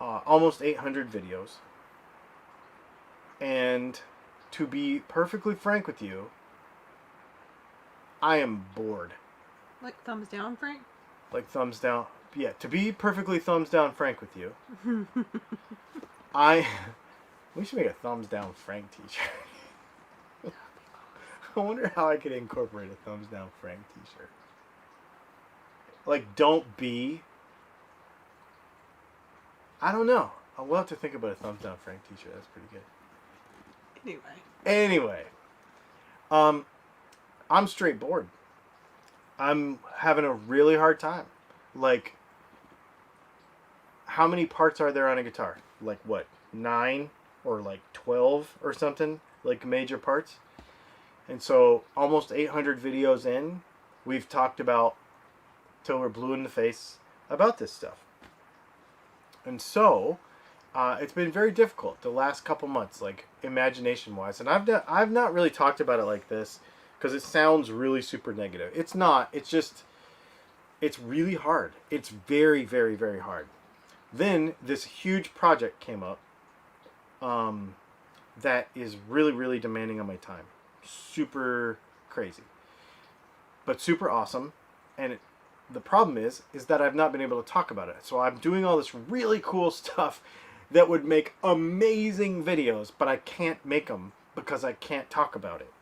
Almost 800 videos. And to be perfectly frank with you, I am bored. Like thumbs down, Frank? Like thumbs down. Yeah, to be perfectly thumbs down frank with you, we should make a thumbs down Frank t-shirt. I wonder how I could incorporate a thumbs down Frank t-shirt. Like, don't be... I don't know. We'll have to think about a thumbs down Frank t-shirt. That's pretty good. Anyway. I'm straight bored. I'm having a really hard time. Like, how many parts are there on a guitar? Like, what, 9 or like 12 or something? Like, major parts? And so, almost 800 videos in, we've talked about, till we're blue in the face, about this stuff. And so, it's been very difficult the last couple months, like, imagination-wise. And I've not really talked about it like this, because it sounds really super negative. It's not. It's just, it's really hard. It's very, very, very hard. Then, this huge project came up that is really, really demanding on my time. Super crazy. But super awesome. And the problem is that I've not been able to talk about it. So I'm doing all this really cool stuff that would make amazing videos, but I can't make them because I can't talk about it.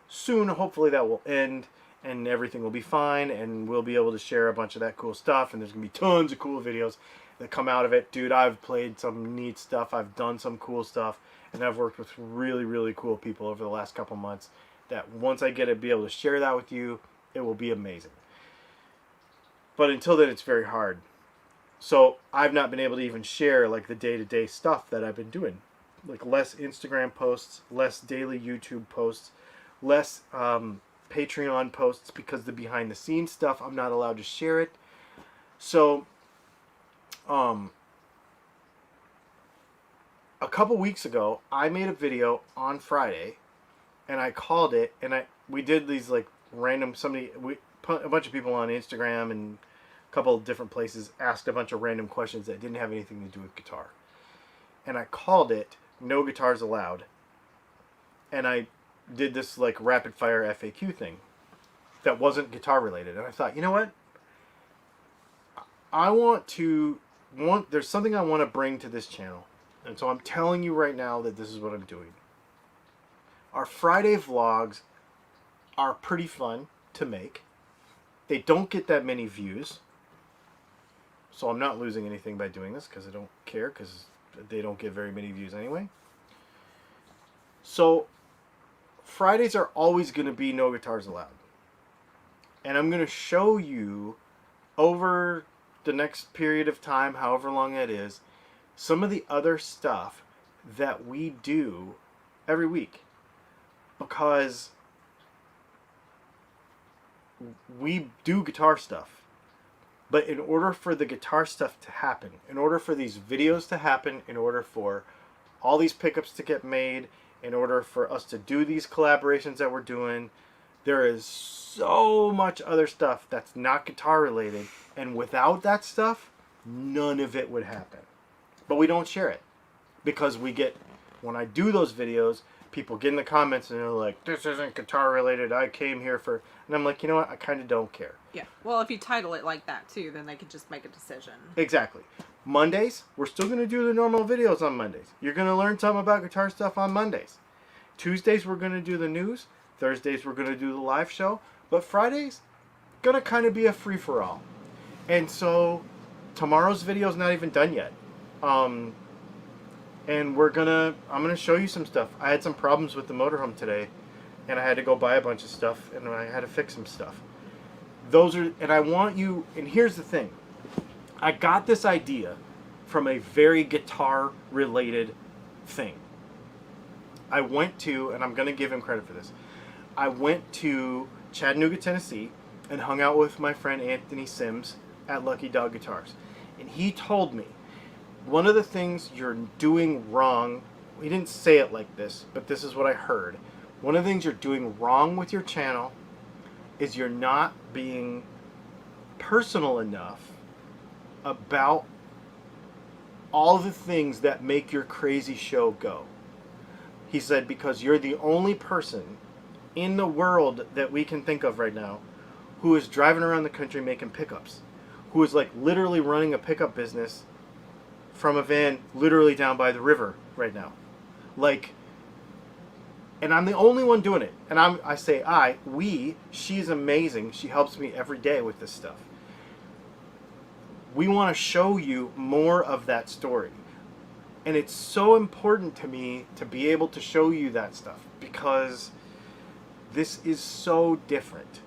Soon, hopefully, that will end and everything will be fine and we'll be able to share a bunch of that cool stuff, and there's going to be tons of cool videos that come out of it. Dude, I've played some neat stuff. I've done some cool stuff, and I've worked with really, really cool people over the last couple months that once I get to be able to share that with you, it will be amazing. But until then, it's very hard. So I've not been able to even share like the day-to-day stuff that I've been doing. Like less Instagram posts, less daily YouTube posts, less Patreon posts, because the behind-the-scenes stuff, I'm not allowed to share it. So a couple weeks ago, I made a video on Friday, and I called it, and we did these like random, a bunch of people on Instagram and a couple of different places asked a bunch of random questions that didn't have anything to do with guitar. And I called it No Guitars Allowed. And I did this like rapid fire FAQ thing that wasn't guitar related. And I thought, you know what? There's something I want to bring to this channel. And so I'm telling you right now that this is what I'm doing. Our Friday vlogs are pretty fun to make. They don't get that many views. So I'm not losing anything by doing this because I don't care, because they don't get very many views anyway. So Fridays are always going to be No Guitars Allowed. And I'm going to show you over the next period of time, however long that is, some of the other stuff that we do every week. Because we do guitar stuff. But in order for the guitar stuff to happen, in order for these videos to happen, in order for all these pickups to get made, in order for us to do these collaborations that we're doing, there is so much other stuff that's not guitar related, and without that stuff, none of it would happen. But we don't share it because we get, when I do those videos, people get in the comments and they're like, this isn't guitar related, I came here for, and I'm like, you know what, I kind of don't care. Yeah, well, if you title it like that too, then they can just make a decision. Exactly. Mondays, we're still going to do the normal videos on Mondays. You're going to learn something about guitar stuff on Mondays. Tuesdays, we're going to do the news. Thursdays, we're going to do the live show. But Fridays, going to kind of be a free-for-all. And so, tomorrow's video is not even done yet. And I'm going to show you some stuff. I had some problems with the motorhome today, and I had to go buy a bunch of stuff, and I had to fix some stuff. And I want you, and here's the thing. I got this idea from a very guitar-related thing. I went to, and I'm going to give him credit for this, I went to Chattanooga, Tennessee, and hung out with my friend Anthony Sims at Lucky Dog Guitars. And he told me, one of the things you're doing wrong, he didn't say it like this, but this is what I heard. One of the things you're doing wrong with your channel is you're not being personal enough about all the things that make your crazy show go. He said, because you're the only person in the world that we can think of right now who is driving around the country making pickups, who is like literally running a pickup business from a van literally down by the river right now. Like, and I'm the only one doing it. And I say she's amazing. She helps me every day with this stuff. We want to show you more of that story. And it's so important to me to be able to show you that stuff because this is so different.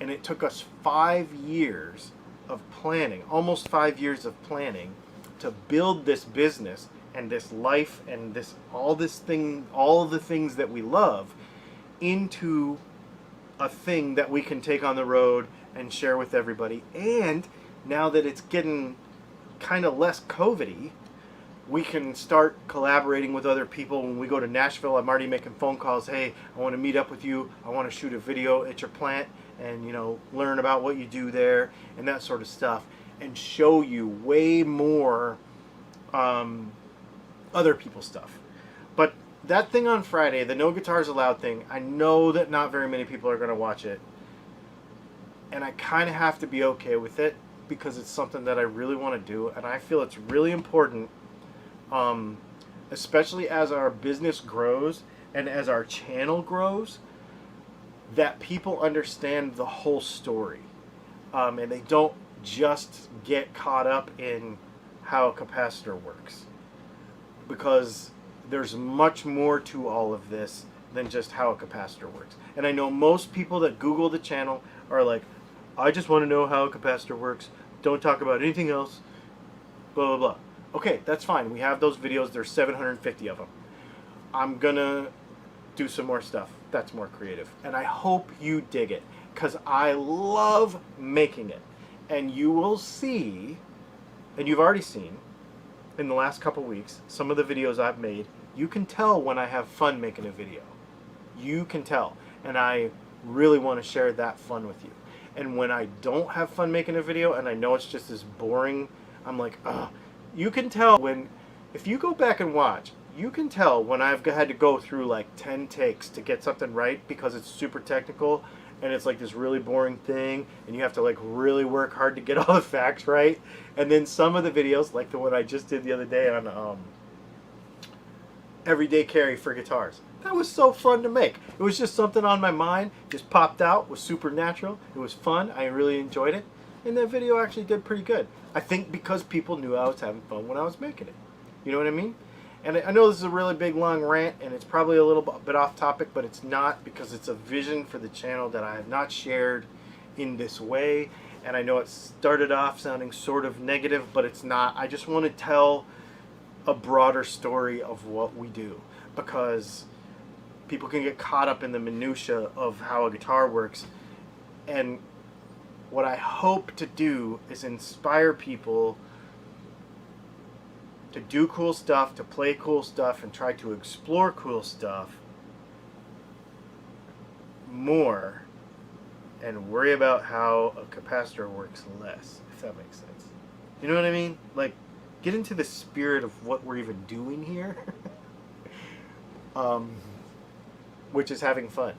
And it took us 5 years of planning, almost 5 years of planning to build this business and this life and all of the things that we love into a thing that we can take on the road and share with everybody. And now that it's getting kind of less COVID-y, we can start collaborating with other people. When we go to Nashville, I'm already making phone calls. Hey, I want to meet up with you. I want to shoot a video at your plant and, learn about what you do there and that sort of stuff and show you way more other people's stuff. But that thing on Friday, the No Guitars Allowed thing, I know that not very many people are going to watch it. And I kind of have to be okay with it because it's something that I really want to do. And I feel it's really important, especially as our business grows and as our channel grows, that people understand the whole story. And they don't just get caught up in how a capacitor works. Because there's much more to all of this than just how a capacitor works. And I know most people that Google the channel are like, I just want to know how a capacitor works. Don't talk about anything else. Blah, blah, blah. Okay, that's fine. We have those videos. There's 750 of them. I'm going to do some more stuff that's more creative. And I hope you dig it. Because I love making it. And you will see, and you've already seen, in the last couple weeks, some of the videos I've made, you can tell when I have fun making a video. You can tell. And I really want to share that fun with you. And when I don't have fun making a video, and I know it's just as boring, I'm like, ugh. You can tell if you go back and watch, you can tell when I've had to go through like 10 takes to get something right because it's super technical and it's like this really boring thing and you have to like really work hard to get all the facts right. And then some of the videos, like the one I just did the other day on everyday carry for guitars, that was so fun to make. It was just something on my mind, just popped out, was super natural, it was fun, I really enjoyed it, and that video actually did pretty good. I think because people knew I was having fun when I was making it. You know what I mean? And I know this is a really big long rant and it's probably a little bit off topic, but it's not, because it's a vision for the channel that I have not shared in this way. And I know it started off sounding sort of negative, but it's not. I just want to tell a broader story of what we do, because people can get caught up in the minutia of how a guitar works. And what I hope to do is inspire people to do cool stuff, to play cool stuff, and try to explore cool stuff more, and worry about how a capacitor works less, if that makes sense. You know what I mean? Like, get into the spirit of what we're even doing here. Which is having fun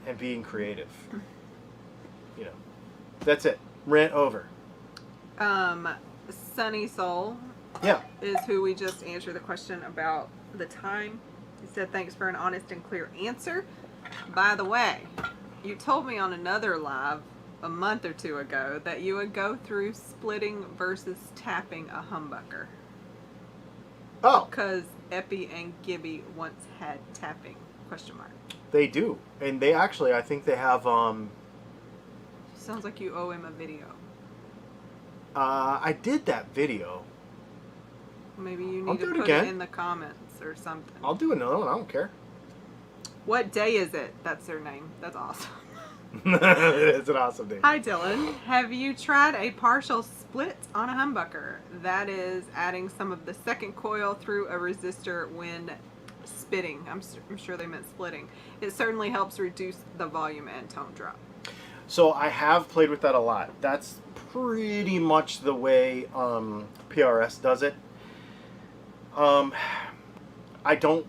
and being creative. You know, that's it. Rant over. Sunny Soul Yeah. is who we just answered the question about the time. He said, thanks for an honest and clear answer. By the way, you told me on another live a month or two ago that you would go through splitting versus tapping a humbucker. Oh, Because Epi and Gibby once had tapping, question mark. they do. And they actually, I think they have, Sounds like you owe him a video. I did that video. Maybe you I'll need to do it put again. it in the comments or something. I'll do another one. I don't care. What day is it? That's their name. That's awesome. It's an awesome day. Hi Dylan. Have you tried a partial split on a humbucker? That is adding some of the second coil through a resistor when spitting. I'm sure they meant splitting. It certainly helps reduce the volume and tone drop. So I have played with that a lot. That's pretty much the way PRS does it. I don't.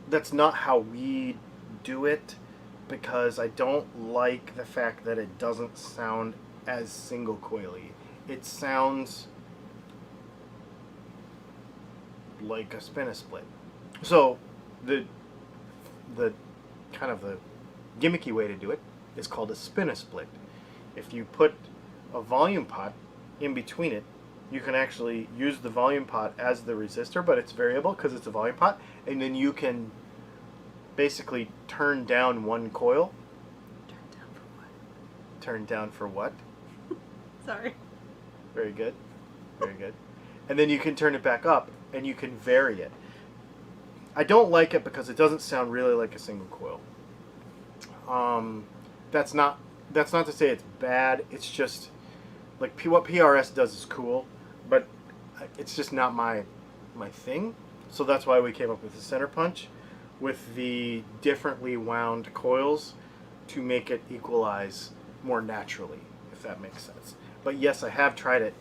That's not how we do it, because I don't like the fact that it doesn't sound as single coily. It sounds like a spin-a-split. So the kind of the gimmicky way to do it is called a spin-a-split. If you put a volume pot in between it, you can actually use the volume pot as the resistor, but it's variable because it's a volume pot, and then you can basically turn down one coil. Turn down for what? Turn down for what? Sorry. Very good. Very good. And then you can turn it back up, and you can vary it. I don't like it because it doesn't sound really like a single coil. That's not to say it's bad. It's just like what PRS does is cool, but it's just not my thing. So that's why we came up with the center punch with the differently wound coils to make it equalize more naturally, if that makes sense. But yes, I have tried it.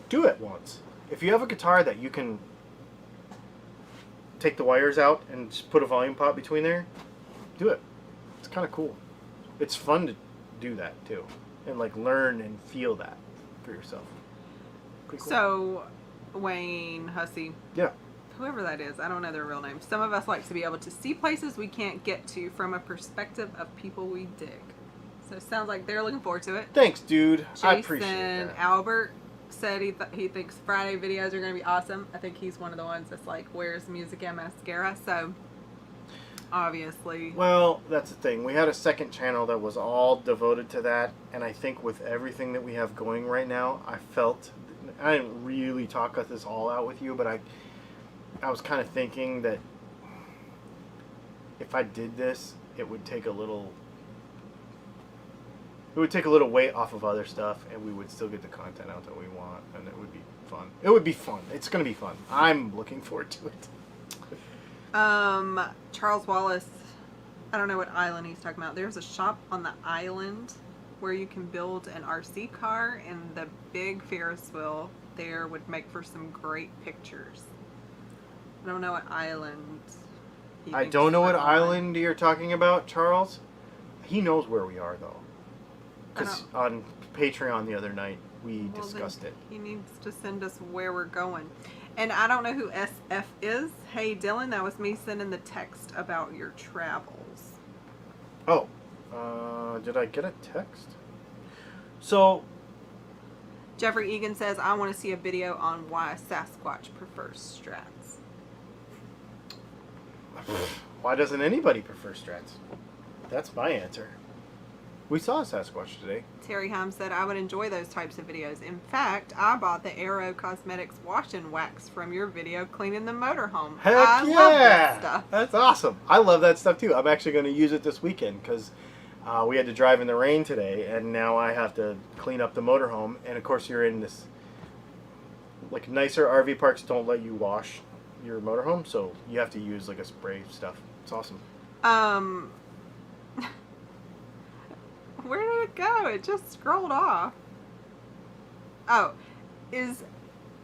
Do it once. If you have a guitar that you can take the wires out and just put a volume pot between there, do it. It's kind of cool. It's fun to do that too, and like learn and feel that for yourself. Pretty cool. So, Wayne Hussey, Yeah. whoever that is, I don't know their real name. Some of us like to be able to see places we can't get to from a perspective of people we dig. So it sounds like they're looking forward to it. Thanks, dude. I Jason appreciate that. Albert said he thinks Friday videos are going to be awesome. I think he's one of the ones that's like, where's music and mascara? So, obviously. Well, that's the thing. We had a second channel that was all devoted to that, and I think with everything that we have going right now, I didn't really talk this all out with you, but I was kind of thinking that if I did this, it would take a little weight off of other stuff, and we would still get the content out that we want, and it would be fun. It would be fun. It's going to be fun. I'm looking forward to it. Charles Wallace, I don't know what island he's talking about. There's a shop on the island where you can build an RC car, and the big Ferris wheel there would make for some great pictures. I don't know what island. I don't know what island you're talking about, Charles. He knows where we are, though. Because on Patreon the other night, we discussed it. He needs to send us where we're going. And I don't know who SF is. Hey, Dylan, that was me sending the text about your travels. Oh, did I get a text? So, Jeffrey Egan says, I want to see a video on why Sasquatch prefers Strats. why doesn't anybody prefer Strats? That's my answer. We saw a Sasquatch today. Terry Heim said, I would enjoy those types of videos. In fact, I bought the Aero Cosmetics wash and wax from your video cleaning the motorhome. Heck I yeah! love this stuff. That's awesome. I love that stuff too. I'm actually going to use it this weekend because we had to drive in the rain today, and now I have to clean up the motorhome. And of course, you're in this, like, nicer RV parks don't let you wash your motorhome, so you have to use like a spray stuff. It's awesome. Where did it go? It just scrolled off. Oh, is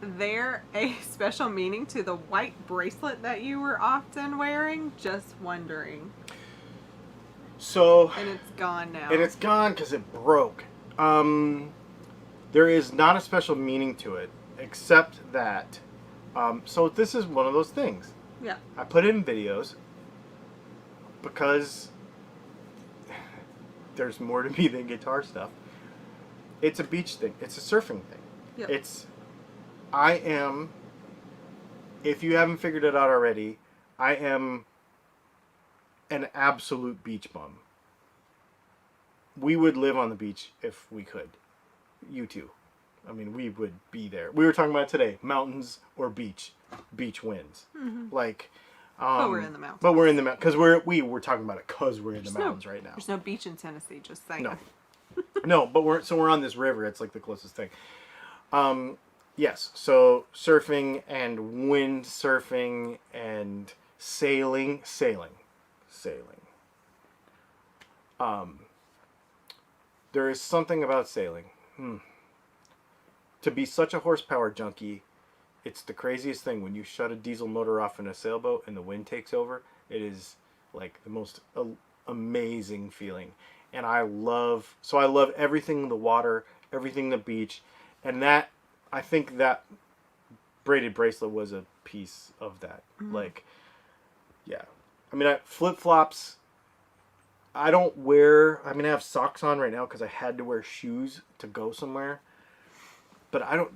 there a special meaning to the white bracelet that you were often wearing? Just wondering. So. And it's gone now. And it's gone because it broke. There is not a special meaning to it, except that. So this is one of those things. Yeah. I put it in videos because there's more to me than guitar stuff. It's a beach thing. It's a surfing thing. Yep. I am, if you haven't figured it out already, I am an absolute beach bum. We would live on the beach if we could. You too. I mean, we would be there. We were talking about it today. Mountains or beach. Beach wins. Mm-hmm. Like, but we're in the mountains. But we're in the mountains. Because we're talking about it because we're in the mountains right now. There's no beach in Tennessee, just saying. No. No, but we're on this river. It's like the closest thing. Yes, so surfing and windsurfing and sailing. There is something about sailing. To be such a horsepower junkie, it's the craziest thing. When you shut a diesel motor off in a sailboat and the wind takes over, it is like the most amazing feeling. And I love everything the water, everything the beach, and that, I think that braided bracelet was a piece of that. Mm-hmm. Like, yeah. I mean, flip-flops, I don't wear, I mean, I have socks on right now because I had to wear shoes to go somewhere. But I'm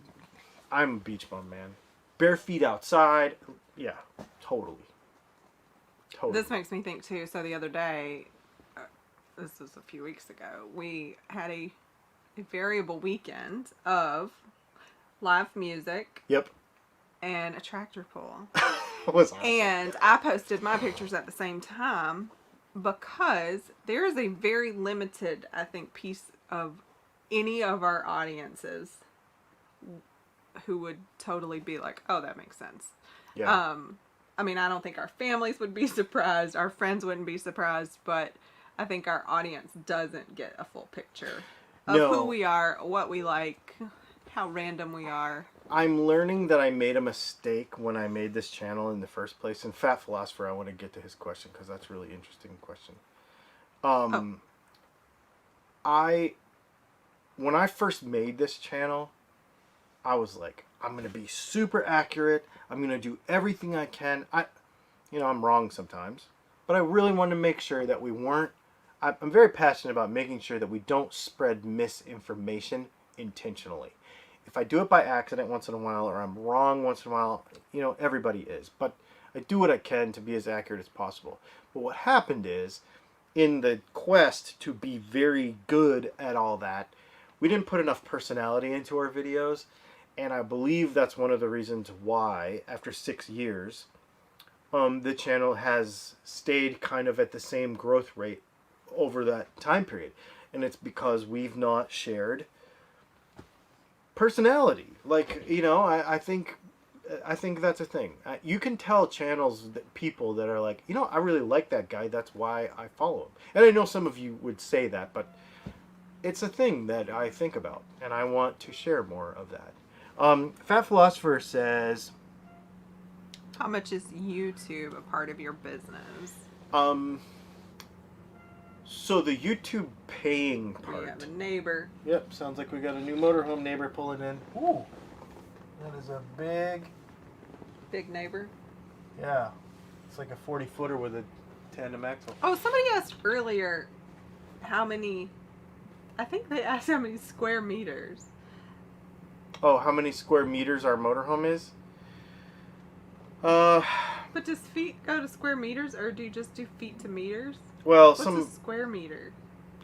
a beach bum, man. Bare feet outside, yeah, totally. This makes me think, too, so the other day, this was a few weeks ago, we had a variable weekend of live music. Yep. And a tractor pull. It was awesome. And I posted my pictures at the same time because there is a very limited, I think, piece of any of our audiences who would totally be like, oh, that makes sense. Yeah. I mean, I don't think our families would be surprised. Our friends wouldn't be surprised. But I think our audience doesn't get a full picture of who we are, what we like, how random we are. I'm learning that I made a mistake when I made this channel in the first place. And Fat Philosopher, I want to get to his question because that's a really interesting question. When I first made this channel, I was like, I'm going to be super accurate. I'm going to do everything I can. I'm wrong sometimes. But I really wanted to make sure that we weren't... I'm very passionate about making sure that we don't spread misinformation intentionally. If I do it by accident once in a while, or I'm wrong once in a while, everybody is. But I do what I can to be as accurate as possible. But what happened is, in the quest to be very good at all that, we didn't put enough personality into our videos. And I believe that's one of the reasons why, after 6 years, the channel has stayed kind of at the same growth rate over that time period. And it's because we've not shared personality. Like, I think that's a thing. You can tell channels, people that are like, I really like that guy, that's why I follow him. And I know some of you would say that, but it's a thing that I think about, and I want to share more of that. Fat Philosopher says, how much is YouTube a part of your business? So the YouTube paying part. We have a neighbor. Yep, sounds like we got a new motorhome neighbor pulling in. Ooh, that is a big neighbor. Yeah, it's like a 40-footer with a tandem axle. Oh, somebody asked earlier I think they asked how many square meters. Oh, how many square meters our motorhome is? But does feet go to square meters, or do you just do feet to meters? Well, What's a square meter?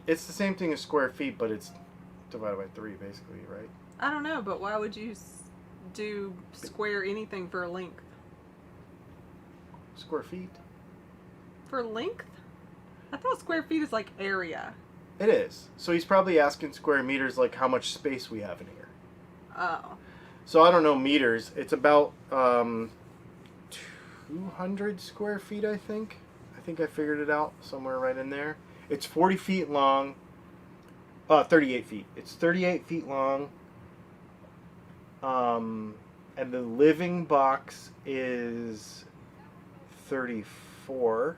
it's the same thing as square feet, but it's divided by 3, basically, right? I don't know, but why would you do square anything for length? Square feet? For length? I thought square feet is like area. It is. So he's probably asking square meters, like how much space we have in here. Oh. So I don't know meters. It's about 200 square feet, I think. I think I figured it out somewhere right in there. It's 40 feet long. 38 feet. It's 38 feet long. And the living box is 34.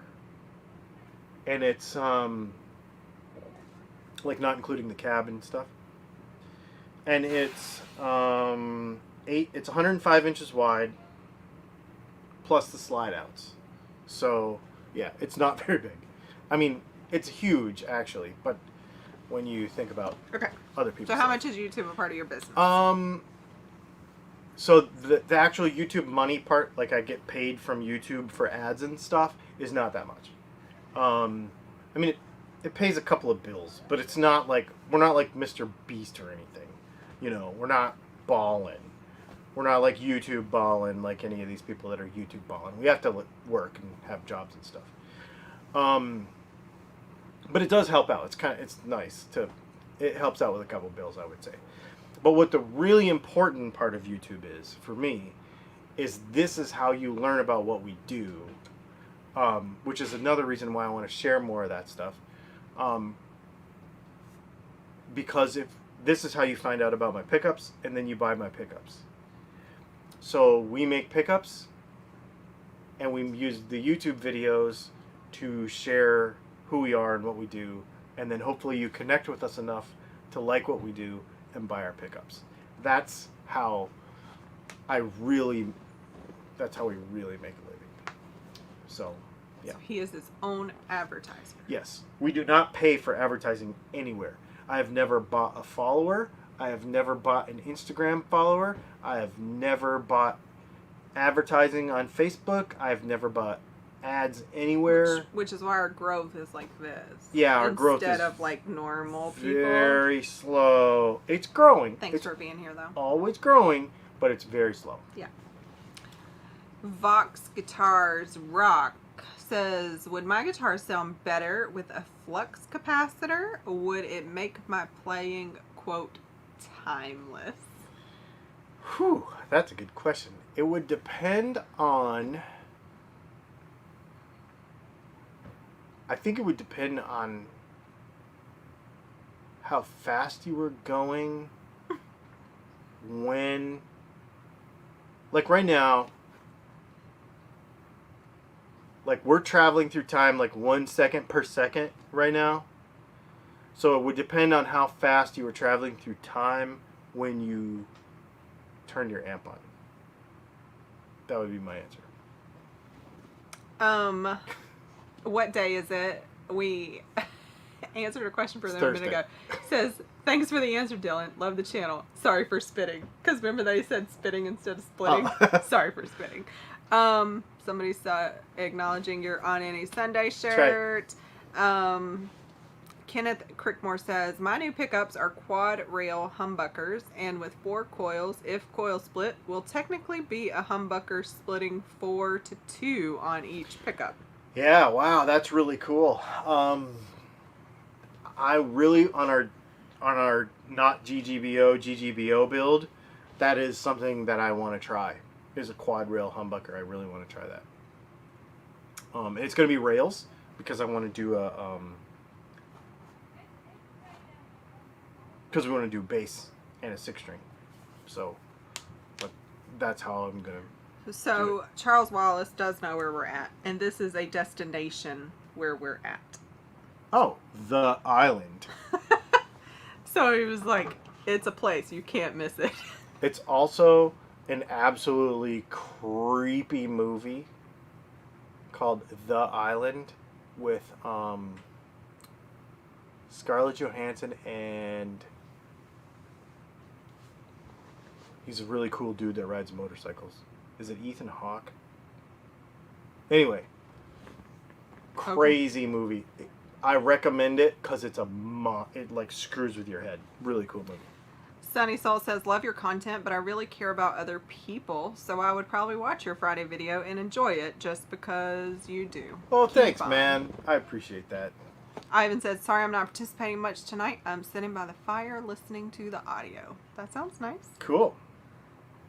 And it's like not including the cab and stuff. And it's it's 105 inches wide plus the slide outs. So yeah, it's not very big. I mean, it's huge actually, but when you think about other people. So how much is YouTube a part of your business? So the actual YouTube money part, like I get paid from YouTube for ads and stuff, is not that much. I mean, it pays a couple of bills, but it's not like, we're not like Mr. Beast or anything. You know, we're not balling. We're not like YouTube balling like any of these people that are YouTube balling. We have to work and have jobs and stuff. But it does help out. It's nice to, it helps out with a couple bills, I would say. But what the really important part of YouTube is, for me, is this is how you learn about what we do, which is another reason why I want to share more of that stuff. Because if this is how you find out about my pickups, and then you buy my pickups. So we make pickups, and we use the YouTube videos to share who we are and what we do, and then hopefully you connect with us enough to like what we do and buy our pickups. That's how we really make a living. So, yeah. So he is his own advertiser. Yes. We do not pay for advertising anywhere. I have never bought a follower. I have never bought an Instagram follower. I have never bought advertising on Facebook. I have never bought ads anywhere. Which is why our growth is like this. Yeah, our growth is instead of like normal people. Very slow. It's growing. Thanks for being here, though. Always growing, but it's very slow. Yeah. Vox Guitars Rock says, would my guitar sound better with a flux capacitor? Would it make my playing, quote, timeless? Whew, that's a good question. It would depend on... I think it would depend on how fast you were going, when... Like right now... Like, we're traveling through time like 1 second per second right now. So it would depend on how fast you were traveling through time when you turned your amp on. That would be my answer. What day is it? We answered a question for them a minute Thursday. ago. Says, thanks for the answer, Dylan. Love the channel. Sorry for spitting. Because remember they said spitting instead of splitting? Oh. Sorry for spitting. Somebody saw acknowledging your On Any Sunday shirt. Kenneth Crickmore says, my new pickups are quad rail humbuckers, and with 4 coils, if coil split, will technically be a humbucker splitting 4 to 2 on each pickup. Yeah, wow, that's really cool. I really, on our not GGBO build, that is something that I want to try. Is a quad rail humbucker. I really want to try that. And it's going to be rails because I want to do a because we want to do bass and a 6-string. So, but that's how I'm going to. So Charles Wallace does know where we're at, and this is a destination where we're at. Oh, the island. So he was like, it's a place, you can't miss it. It's also an absolutely creepy movie called The Island with Scarlett Johansson, and he's a really cool dude that rides motorcycles. Is it Ethan Hawke? Anyway, crazy movie. I recommend it because it's it like screws with your head. Really cool movie. Sunny Soul says, love your content, but I really care about other people, so I would probably watch your Friday video and enjoy it just because you do. Oh, Keep thanks, on. man. I appreciate that. Ivan said, sorry I'm not participating much tonight. I'm sitting by the fire listening to the audio. That sounds nice. Cool.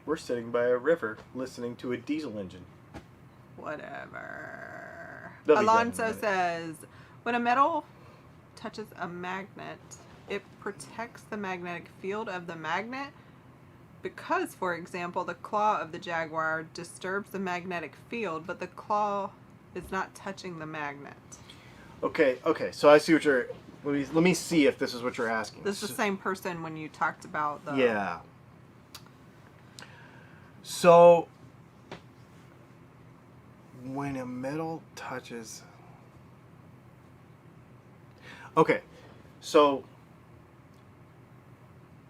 We're sitting by a river listening to a diesel engine. Whatever. They'll be done in a Alonso minute. says, when a metal touches a magnet, it protects the magnetic field of the magnet because, for example, the claw of the jaguar disturbs the magnetic field, but the claw is not touching the magnet. Okay, so I see what you're... Let me see if this is what you're asking. This is the same person when you talked about the... Yeah. So, when a metal touches... Okay, so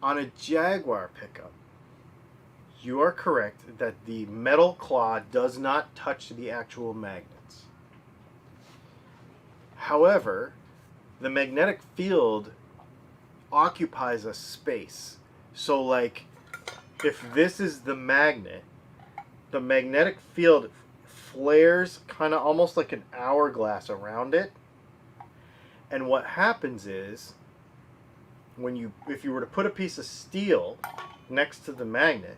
on a Jaguar pickup, you are correct that the metal claw does not touch the actual magnets. However, the magnetic field occupies a space. So, like, if this is the magnetic field flares kind of almost like an hourglass around it. And what happens is, if you were to put a piece of steel next to the magnet,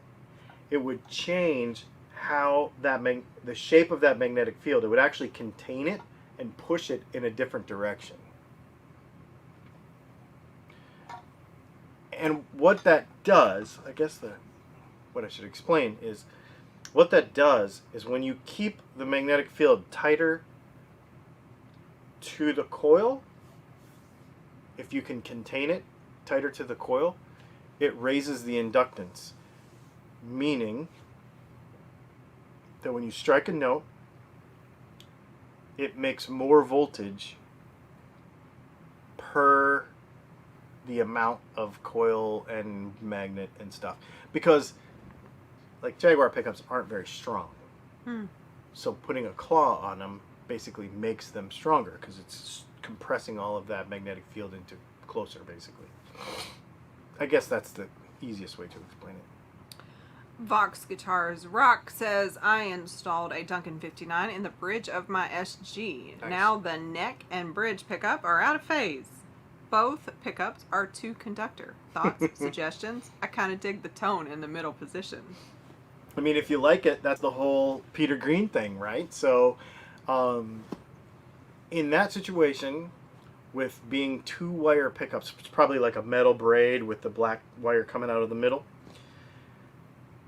it would change how the shape of that magnetic field. It would actually contain it and push it in a different direction. And what that does, I guess what I should explain is, what that does is when you keep the magnetic field tighter to the coil, if you can contain it tighter to the coil, it raises the inductance. Meaning that when you strike a note, it makes more voltage per the amount of coil and magnet and stuff. Because, like, Jaguar pickups aren't very strong. So putting a claw on them basically makes them stronger because it's compressing all of that magnetic field into closer, basically. I guess that's the easiest way to explain it. Vox Guitars Rock says, I installed a Duncan 59 in the bridge of my SG. Nice. Now the neck and bridge pickup are out of phase. Both pickups are 2-conductor. Thoughts? Suggestions? I kind of dig the tone in the middle position. I mean, if you like it, that's the whole Peter Green thing, right? So, in that situation, with being 2-wire pickups, it's probably like a metal braid with the black wire coming out of the middle.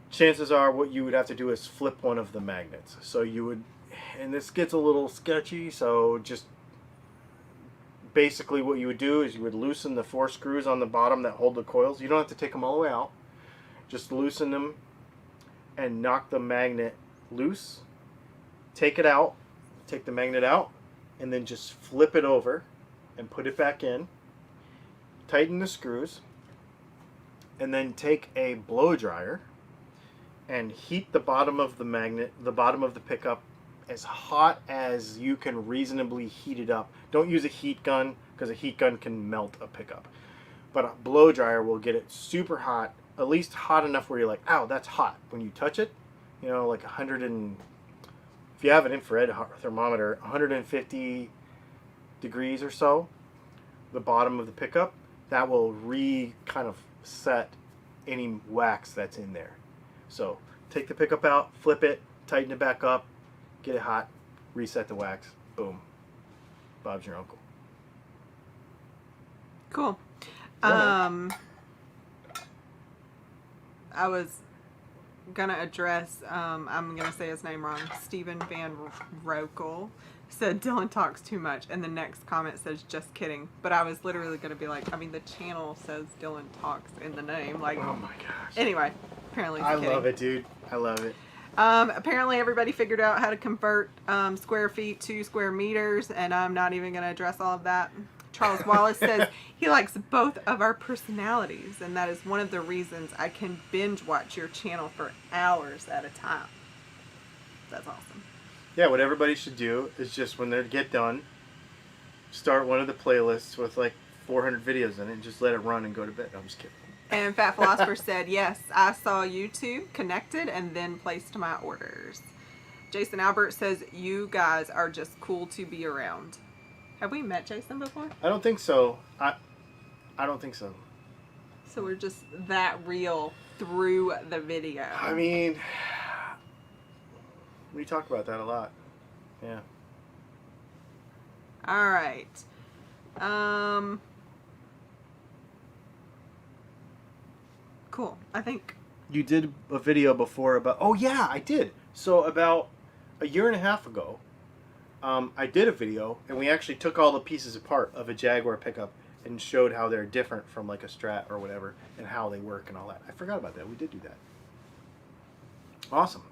Chances are what you would have to do is flip one of the magnets. So you would, and this gets a little sketchy, so just basically what you would do is you would loosen the 4 screws on the bottom that hold the coils. You don't have to take them all the way out. Just loosen them and knock the magnet loose. Take it out, take the magnet out, and then just flip it over and put it back in. Tighten the screws, and then take a blow dryer and heat the bottom of the magnet, the bottom of the pickup, as hot as you can reasonably heat it up. Don't use a heat gun because a heat gun can melt a pickup. But a blow dryer will get it super hot, at least hot enough where you're like, ow, that's hot. When you touch it, you know, like if you have an infrared thermometer, 150 degrees or so, the bottom of the pickup, that will kind of set any wax that's in there. So take the pickup out, flip it, tighten it back up, get it hot, reset the wax, boom. Bob's your uncle. Cool. Yeah. I was gonna address, I'm gonna say his name wrong, Stephen Van Rokel said Dylan talks too much, and the next comment says just kidding. But I was literally gonna be like, I mean, the channel says Dylan talks in the name, like, Oh my gosh. anyway, apparently he's kidding. Love it, dude. I love it. Apparently everybody figured out how to convert square feet to square meters, and I'm not even going to address all of that. Charles Wallace says he likes both of our personalities, and that is one of the reasons I can binge watch your channel for hours at a time. That's awesome. Yeah, what everybody should do is just when they get done, start one of the playlists with like 400 videos in it and just let it run and go to bed. I'm just kidding. And Fat Philosopher said, yes, I saw YouTube, connected, and then placed my orders. Jason Albert says, you guys are just cool to be around. Have we met Jason before? I don't think so. I don't think so. So we're just that real through the video. I mean, we talk about that a lot. Yeah. All right. Cool. I think You did a video before about... Oh, yeah, I did. So about a year and a half ago, I did a video, and we actually took all the pieces apart of a Jaguar pickup and showed how they're different from like a Strat or whatever, and how they work and all that. I forgot about that. We did do that. Awesome.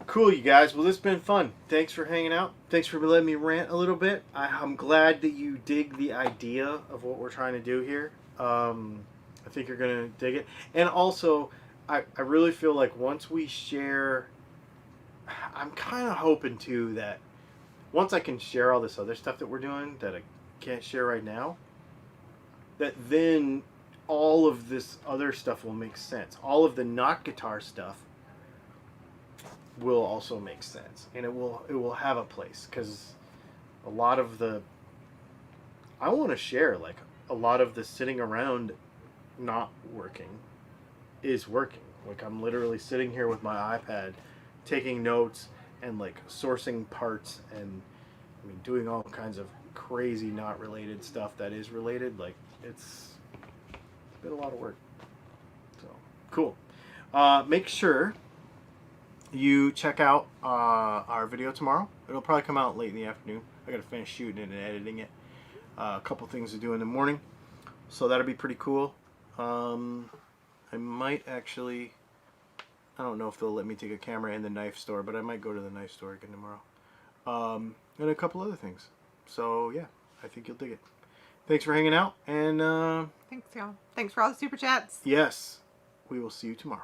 Cool, you guys. Well, this has been fun. Thanks for hanging out. Thanks for letting me rant a little bit. I'm glad that you dig the idea of what we're trying to do here. I think you're going to dig it. And also, I really feel like once we share... I'm kind of hoping, too, that once I can share all this other stuff that we're doing that I can't share right now, that then all of this other stuff will make sense. All of the not guitar stuff will also make sense, and it will have a place, because a lot of the... I want to share, like, a lot of the sitting around not working is working. Like, I'm literally sitting here with my iPad taking notes and like sourcing parts and I mean doing all kinds of crazy not related stuff that is related. Like, it's been a lot of work. So cool. Make sure you check out our video tomorrow. It'll probably come out late in the afternoon. I gotta finish shooting it and editing it. A couple things to do in the morning, so that'll be pretty cool. I might actually, I don't know if they'll let me take a camera in the knife store, but I might go to the knife store again tomorrow. And a couple other things. So yeah, I think you'll dig it. Thanks for hanging out, and thanks, y'all. Thanks for all the super chats. yes, we will see you tomorrow.